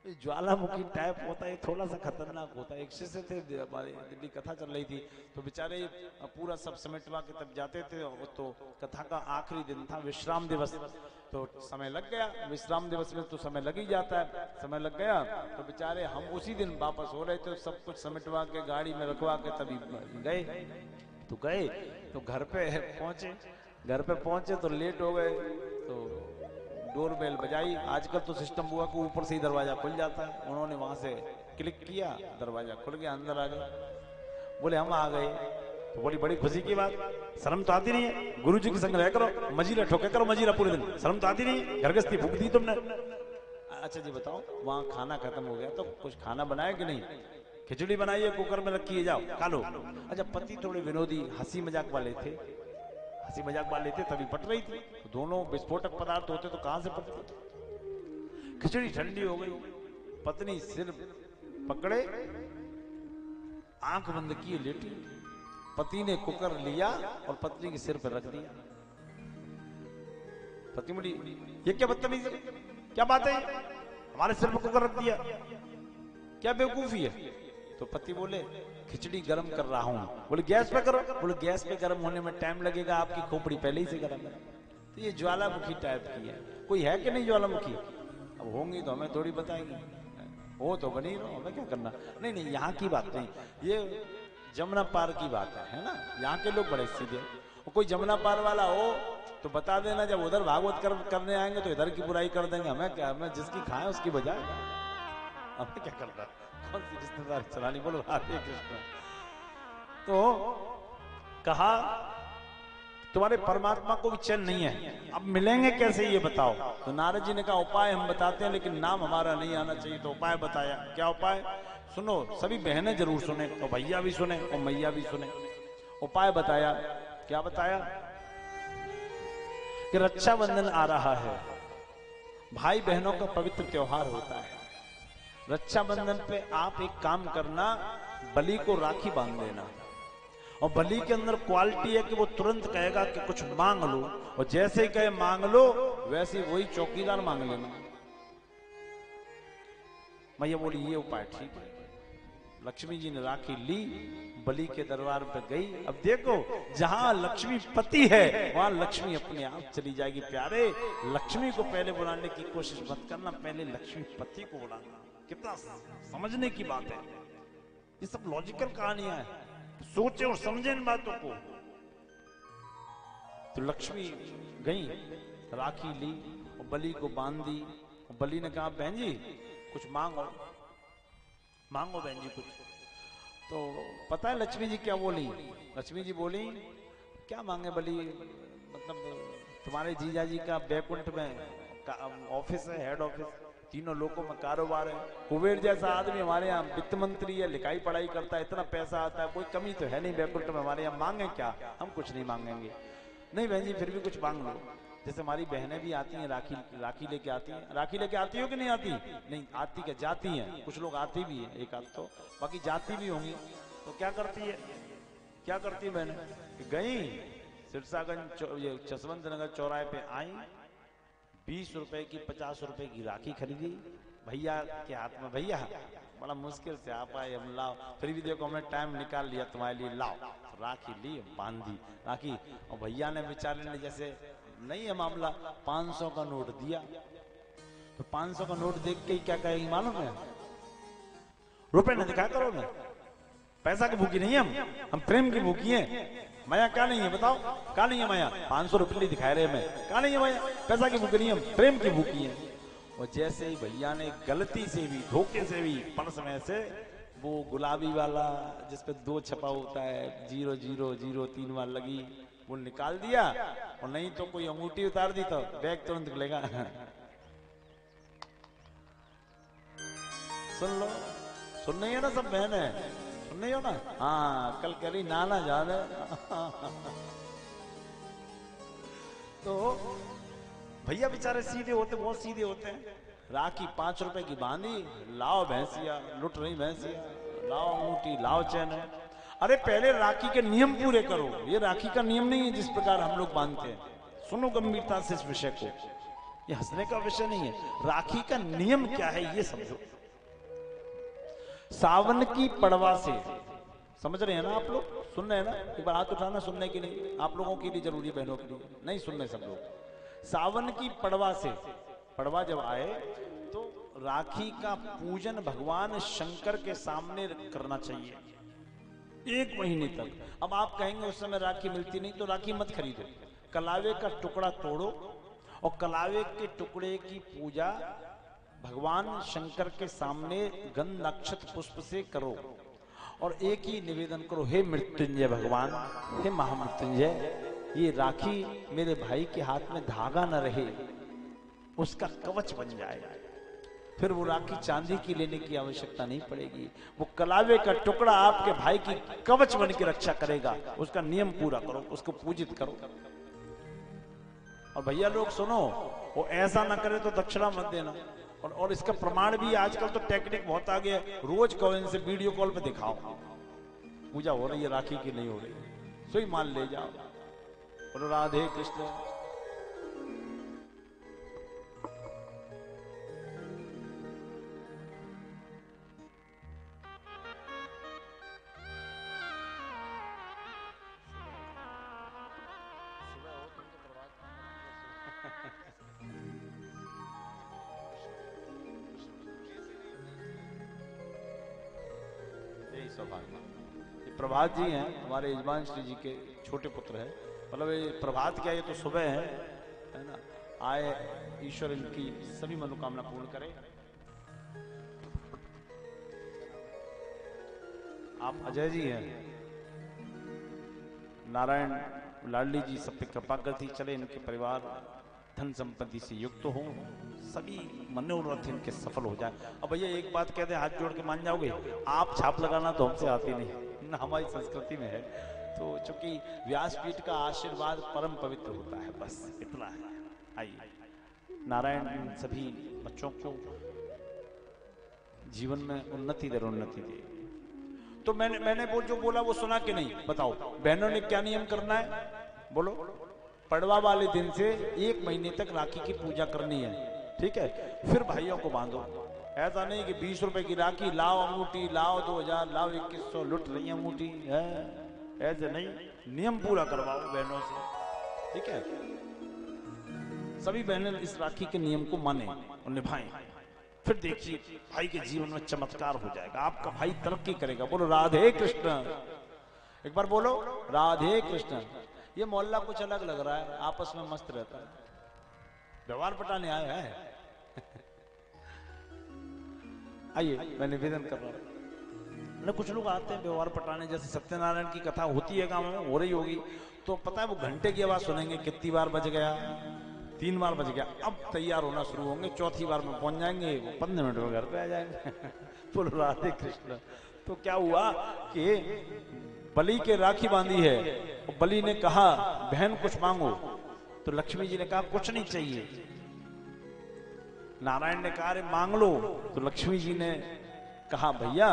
ज्वालामुखी टाइप होता है, थोड़ा सा खतरनाक होता है। एक शिष्य थे, हमारे दिल्ली कथा चल रही थी, तो बेचारे पूरा सब समेटवा के तब जाते थे। तो कथा का आखिरी दिन था, विश्राम दिवस, तो समय लग गया। विश्राम दिवस में तो समय लग ही जाता है, समय लग गया तो बेचारे हम उसी दिन वापस हो रहे थे, सब कुछ समेटवा के गाड़ी में रखवा के तभी गए। तो घर पे पहुंचे तो लेट हो गए, तो डोरबेल बजाई। आजकल तो सिस्टम हुआ कि ऊपर से ही दरवाजा खुल जाता है। उन्होंने वहां से क्लिक किया, दरवाजा खुल गया, अंदर आ गए। बोले हम आ गए। तो बोली बड़ी खुशी की बात, शर्म तो आती नहीं है, गुरु जी के संग रह करो, मजीरा ठोके करो, मजीरा पूरे दिन, शर्म तो आती नहीं है, घर गस्ती फूक दी तुमने। अच्छा जी बताओ, वहां खाना खत्म हो गया तो कुछ खाना बनाया कि नहीं? खिचड़ी बनाई है, कुकर में रखी है, जाओ खा लो। अच्छा, पति थोड़े विनोदी हंसी मजाक वाले थे, तभी पट रही थी। तो दोनों विस्फोटक पदार्थ होते तो कहां से पटते? खिचड़ी ठंडी हो गई, पत्नी सिर पकड़े, आंख बंद किए लेटी। पति ने कुकर लिया और पत्नी के सिर पर रख दिया। पति बोली ये क्या बदतमीजी, क्या बात है, हमारे सिर पर कुकर रख दिया, क्या बेवकूफी है? तो पति बोले खिचड़ी गर्म कर रहा हूं। बोले गैस पे करो। बोले गैस पे गर्म होने में टाइम लगेगा, आपकी खोपड़ी पहले ही से गर्म है। तो ये ज्वालामुखी टाइप की है। कोई है कि नहीं ज्वालामुखी? अब होंगी तो हमें थोड़ी बताएंगे, हो तो बनी रहो, हमें क्या करना। नहीं नहीं, यहाँ की बात नहीं, ये जमुना पार की बात है ना। यहाँ के लोग बड़े सीधे। कोई जमुना पार वाला हो तो बता देना, जब उधर भागवत करने आएंगे तो इधर की बुराई कर देंगे। हमें क्या, हमें जिसकी खाए उसकी बजाय, हमें क्या करना, कौन सी रिश्तेदार चलानी। बोलो हरे कृष्ण। तो कहा तुम्हारे परमात्मा को भी चैन नहीं है, अब मिलेंगे कैसे ये बताओ। तो नारद जी ने कहा उपाय हम बताते हैं, लेकिन नाम हमारा नहीं आना चाहिए। तो उपाय बताया। क्या उपाय? सुनो, सभी बहनें जरूर सुने, और भैया भी सुने, और मैया भी सुने। उपाय बताया। क्या बताया? कि रक्षाबंधन आ रहा है, भाई बहनों का पवित्र त्योहार होता है। रक्षाबंधन पे आप एक काम करना, बलि को राखी बांध देना। और बलि के अंदर क्वालिटी है कि वो तुरंत कहेगा कि कुछ मांग लो, और जैसे ही कहे मांग लो, वैसे वही चौकीदार मांग लेना। मैया बोली ये उपाय ठीक है। लक्ष्मी जी ने राखी ली, बलि के दरबार पे गई। अब देखो, जहां लक्ष्मी पति है वहां लक्ष्मी अपने आप चली जाएगी। प्यारे, लक्ष्मी को पहले बुलाने की कोशिश मत करना, पहले लक्ष्मी पति को बुलाना। कितना समझने की बात है, ये सब लॉजिकल कहानियां हैं, सोचे और समझे इन बातों को। तो लक्ष्मी गई, राखी ली और बलि को बांध दी। और बलि ने कहा बहन जी कुछ मांगो बहन जी कुछ। तो पता है लक्ष्मी जी क्या बोली? लक्ष्मी जी बोली क्या मांगे बलि, मतलब तुम्हारे जीजा जी का बैकुंठ में ऑफिस है, हेड ऑफिस, तीनों लोगों में कारोबार है। कुबेर जैसा आदमी हमारे यहाँ वित्त मंत्री है, लिखाई पढ़ाई करता है, इतना पैसा आता है, कोई कमी तो है नहीं बैकुंठ में हमारे यहाँ। मांगे क्या? हम कुछ नहीं मांगेंगे। नहीं बहन जी फिर भी कुछ मांग लो। जैसे हमारी बहनें भी आती हैं, राखी लेके आती हैं। राखी लेके आती हो कि नहीं आती? नहीं आती, क्या जाती हैं। कुछ लोग आती भी है, एक आध तो, बाकी जाती भी होंगी। तो क्या करती है, क्या करती है बहनें? गई सिरसागंज जसवंत नगर चौराहे पे आई, 20 रुपए की 50 रुपए की राखी खरीदी, भैया के हाथ में। भैया बड़ा मुश्किल से आप आए, हम लाओ, फिर भी देखो हमने टाइम निकाल लिया तुम्हारे लिए, लाओ। तो राखी ली, बांधी राखी। और भैया ने बेचारे ने जैसे नहीं है मामला, 500 का नोट दिया। तो 500 का नोट देख के क्या कहेगी मालूम है? रुपए न दिखा करो ना, पैसा की भूखी नहीं है हम प्रेम की भूखी हैं। माया क्या नहीं है बताओ, क्या नहीं है माया? 500 रुपये दिखाए रहे हमें, क्या नहीं है माया? पैसा की भूखी नहीं, हम प्रेम की भूखी है। और जैसे ही भैया ने गलती से भी, धोखे से भी पर्स में से वो गुलाबी वाला जिसपे 2 छपा होता है, 0003 बार लगी, वो निकाल दिया। और नहीं तो कोई अंगूठी उतार दी तो बैग तुरंत खुलेगा। सुन लो, सुन नहीं है ना सब बहन है, सुन नहीं हो ना? हाँ कल करी नाना जाने। तो भैया बेचारे सीधे होते, बहुत सीधे होते हैं। राखी 5 रुपए की बांधी, लाओ भैंसिया, लुट रही भैंसिया, लाओ अंगूठी, लाओ चैन। अरे पहले राखी के नियम पूरे करो। ये राखी का नियम नहीं है जिस प्रकार हम लोग बांधते हैं। सुनो गंभीरता से इस विषय को, ये हंसने का विषय नहीं है। राखी का नियम क्या है ये समझो। सावन की पड़वा से, समझ रहे हैं ना आप लोग, सुन रहे हैं ना? एक बार हाथ उठाना सुनने के लिए, आप लोगों के लिए जरूरी, बहनों के लिए नहीं सुन रहे सब लोग। सावन की पड़वा से, पड़वा जब आए तो राखी का पूजन भगवान शंकर के सामने करना चाहिए 1 महीने तक। अब आप कहेंगे उस समय राखी मिलती नहीं, तो राखी मत खरीदो, कलावे का टुकड़ा तोड़ो और कलावे के टुकड़े की पूजा भगवान शंकर के सामने गंध नक्षत्र पुष्प से करो और एक ही निवेदन करो, हे मृत्युंजय भगवान, हे महामृत्युंजय, ये राखी मेरे भाई के हाथ में धागा न रहे, उसका कवच बन जाए। फिर वो राखी चांदी की लेने की आवश्यकता नहीं पड़ेगी, वो कलावे का टुकड़ा आपके भाई की कवच बन के रक्षा करेगा। उसका नियम पूरा करो, उसको पूजित करो। और भैया लोग सुनो, वो ऐसा ना करे तो दक्षिणा मत देना। और इसका प्रमाण भी, आजकल तो टेक्निक बहुत आ गया, रोज कहो इनसे वीडियो कॉल पे दिखाओ पूजा हो रही है, राखी की नहीं हो रही, सोई माल ले जाओ। बोलो राधे कृष्ण। प्रभात जी हैं हमारे यजमान श्री जी के छोटे पुत्र हैं। मतलब ये प्रभात क्या, ये तो सुबह है ना। आए, ईश्वर इनकी सभी मनोकामना पूर्ण करे। आप अजय जी हैं, नारायण लाडली जी सब पे कृपा करती चले, इनके परिवार धन संपत्ति से युक्त हो, सभी मनोरथ इनके सफल हो जाए। अब भैया एक बात कहते हैं, हाथ जोड़ के मान जाओगे, आप छाप लगाना तो हमसे आती नहीं ना, हमारी संस्कृति में है। तो चूंकि व्यासपीठ का आशीर्वाद परम पवित्र होता है, बस इतना है। आइए, नारायण सभी बच्चों को जीवन में उन्नति दर उन्नति दे। तो मैंने जो बोला वो सुना कि नहीं, बताओ बहनों ने क्या नियम करना है, बोलो। पड़वा वाले दिन से 1 महीने तक राखी की पूजा करनी है, ठीक है। फिर भाइयों को बांधो। ऐसा नहीं कि 20 रुपए की राखी, लाओ अंगूठी, लाओ 2000, लाओ 2100, लुट रही अंगूठी है, ऐसे नहीं। नियम पूरा करवाओ बहनों से, ठीक है। सभी बहनें इस राखी के नियम को माने और निभाएं। फिर देखिए भाई के जीवन में चमत्कार हो जाएगा, आपका भाई तरक्की करेगा। बोलो राधे कृष्ण, एक बार बोलो राधे कृष्ण। ये मोहल्ला कुछ अलग लग रहा है, आपस में मस्त रहता है, व्यवहार पटाने आया है। आइए, मैं निवेदन कर रहा हूं ना, कुछ लोग आते हैं व्यवहार पटाने, जैसे सत्यनारायण की कथा होती है गांव में, हो रही होगी, तो पता है वो घंटे की आवाज सुनेंगे, कितनी बार बज गया, 3 बार बज गया, अब तैयार होना शुरू होंगे, 4थी बार में पहुंच जाएंगे, वो 15 मिनट में घर पे आ जाएंगे। बोलो राधे कृष्ण। तो क्या हुआ कि बलि के राखी बांधी है, बलि ने कहा बहन कुछ मांगो, तो लक्ष्मी जी ने कहा कुछ नहीं चाहिए। नारायण ने कहा अरे मांग लो, तो लक्ष्मी जी ने कहा भैया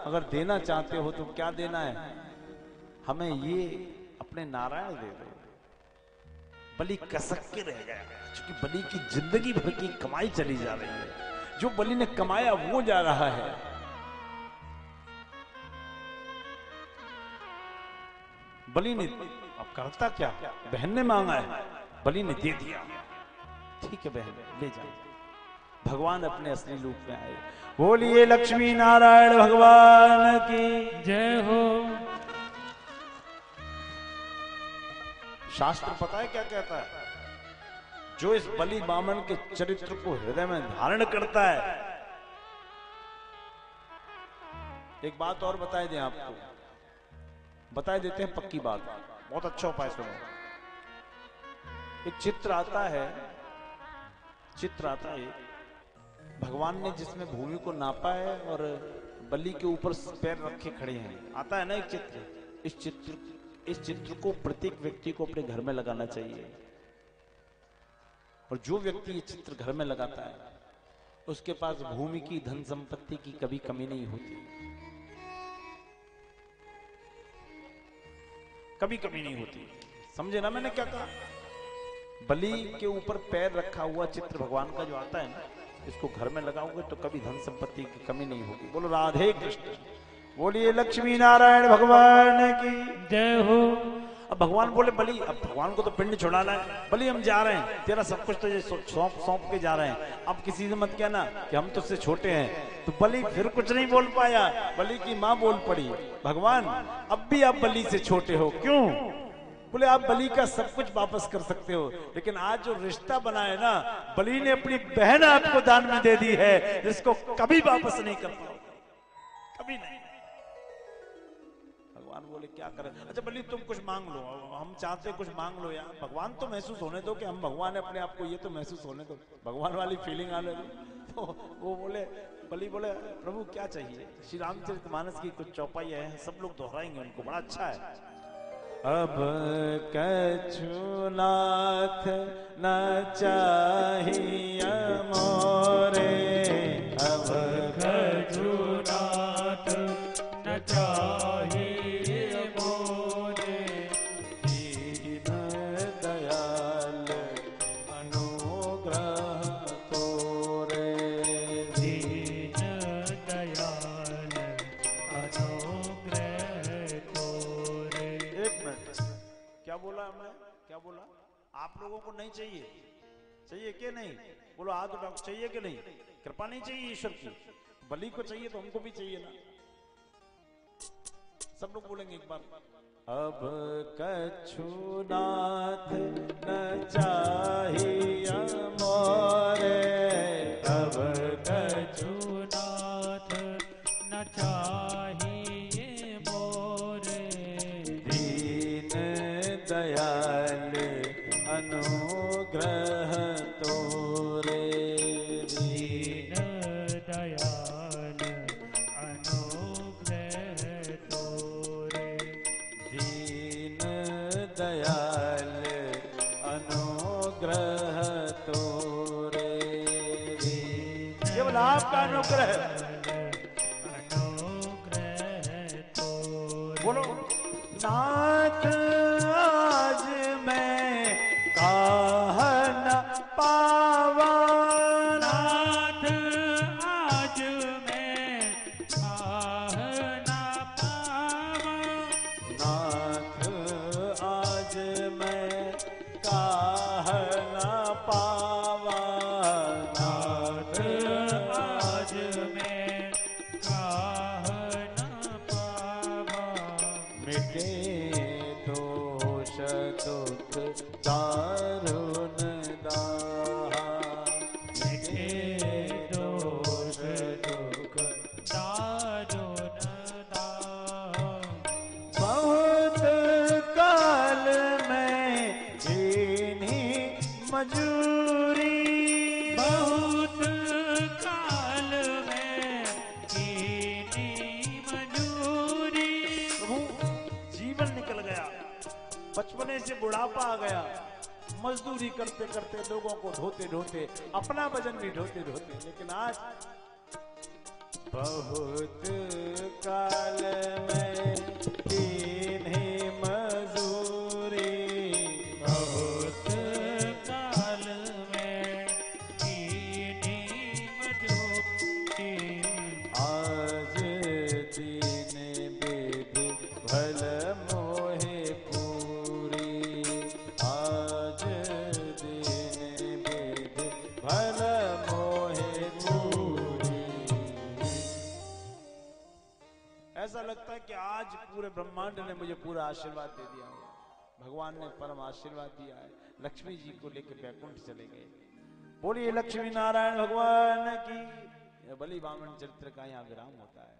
अगर देना चाहते हो तो क्या देना है, हमें ये अपने नारायण दे दो। बलि कसक के रह गया, क्योंकि बलि की जिंदगी भर की कमाई चली जा रही है, जो बलि ने कमाया वो जा रहा है। बलि ने अब करता क्या, बहन ने मांगा है, बलि ने दे दिया। ठीक है बहन ले जाओ। भगवान अपने असली रूप में आए। बोलिए लक्ष्मी नारायण भगवान की जय हो। शास्त्र पता है क्या कहता है, जो इस बलि बामन के चरित्र को हृदय में धारण करता है। एक बात और बताए दें आपको, बताए देते हैं पक्की बात, बहुत अच्छा उपाय सुनो। एक चित्र आता है, चित्र आता है भगवान ने जिसमें भूमि को नापा है और बलि के ऊपर पैर रखे खड़े हैं, आता है ना एक चित्र। इस चित्र को प्रत्येक व्यक्ति को अपने घर में लगाना चाहिए। और जो व्यक्ति ये चित्र घर में लगाता है उसके पास भूमि की, धन संपत्ति की कभी कमी नहीं होती, कभी कमी नहीं होती। समझे ना मैंने क्या कहा? बलि के ऊपर पैर रखा हुआ चित्र भगवान का जो आता है ना, इसको घर में लगाओगे तो कभी धन संपत्ति की कमी नहीं होगी। बोलो राधे कृष्ण, बोलिए लक्ष्मी नारायण भगवान की जय हो। अब भगवान बोले बलि, अब भगवान को तो पिंड छुड़ाना है, बलि हम जा रहे हैं, तेरा सब कुछ तो ये सौंप के जा रहे हैं, अब किसी से मत कहना कि हम तुझसे छोटे हैं। तो बलि फिर कुछ नहीं बोल पाया, बलि की मां बोल पड़ी, भगवान अब भी आप बलि से छोटे हो, क्यों? बोले आप बलि का सब कुछ वापस कर सकते हो, लेकिन आज जो रिश्ता बना है ना, बलि ने अपनी बहन आपको दान में दे दी है, जिसको कभी वापस नहीं कर पाओगे, कभी नहीं। भगवान बोले क्या करें? अच्छा बलि तुम कुछ मांग लो, हम चाहते कुछ मांग लो यार, भगवान तो महसूस होने दो कि हम भगवान है अपने आप को, ये तो महसूस होने दो, भगवान वाली फीलिंग आने दो। तो वो बोले, बलि बोले प्रभु क्या चाहिए? श्री रामचरितमानस की कुछ चौपाई है, सब लोग दोहराएंगे उनको, बड़ा अच्छा है। अब कछुनाथ न चाहिए मोरे, अब कछुनाथ न चाहिए मोरे, दीन दयाल अनुग्रह तोरे, दीन दयाल अनुग्रह तोरे। एक मिनट, क्या बोला मैं? क्या बोला? आप लोगों को नहीं चाहिए? चाहिए कि नहीं? बोलो हाथ उठाओ, चाहिए कि नहीं? कृपा नहीं चाहिए ईश्वर की? बलि को चाहिए तो हमको भी चाहिए ना। सब लोग बोलेंगे एक बार, अब कछुनाथ न चाहिए मोरे, अब कछुनाथ न चाहिए मोरे, दीन दयाल अनुग्रह तोरे, दीन दयाल अनुग्रह तोरे, दीन दयाल अनुग्रह तोरे, केवल आपका अनुग्रह। अनुग्रह तोरे। बोलो नाथ आज मैं काह न पावा, नाथ आज मैं काह न पावा, नाथ आज मैं काह न पावा, नाथ आज मैं काह न पावा, मिटे दोष दुख दारुण दाहा, मिटे दोष दुख दारुण दाह, बहुत काल में इन्हीं मजूरी, बहुत काल में कीनी मजूरी, जीवन निकल गया, बचपने से बुढ़ापा आ गया, मजदूरी करते करते लोगों को ढोते ढोते अपना वजन भी ढोते ढोते, लेकिन आज बहुत काल में इन्हीं मजूरी, बहुत काल में कीनी मजूरी, आज दीन विधि भल मोहे पूरी, आज दीन विधि भल मोहे पूरी। ऐसा लगता है कि आज पूरे ब्रह्मांड ने मुझे पूरा आशीर्वाद दे दिया है, भगवान ने परम आशीर्वाद दिया है, लक्ष्मी जी को लेकर बैकुंठ चले गए। बोलिए लक्ष्मी नारायण भगवान की। बलि वामन चरित्र का यहाँ विराम होता है।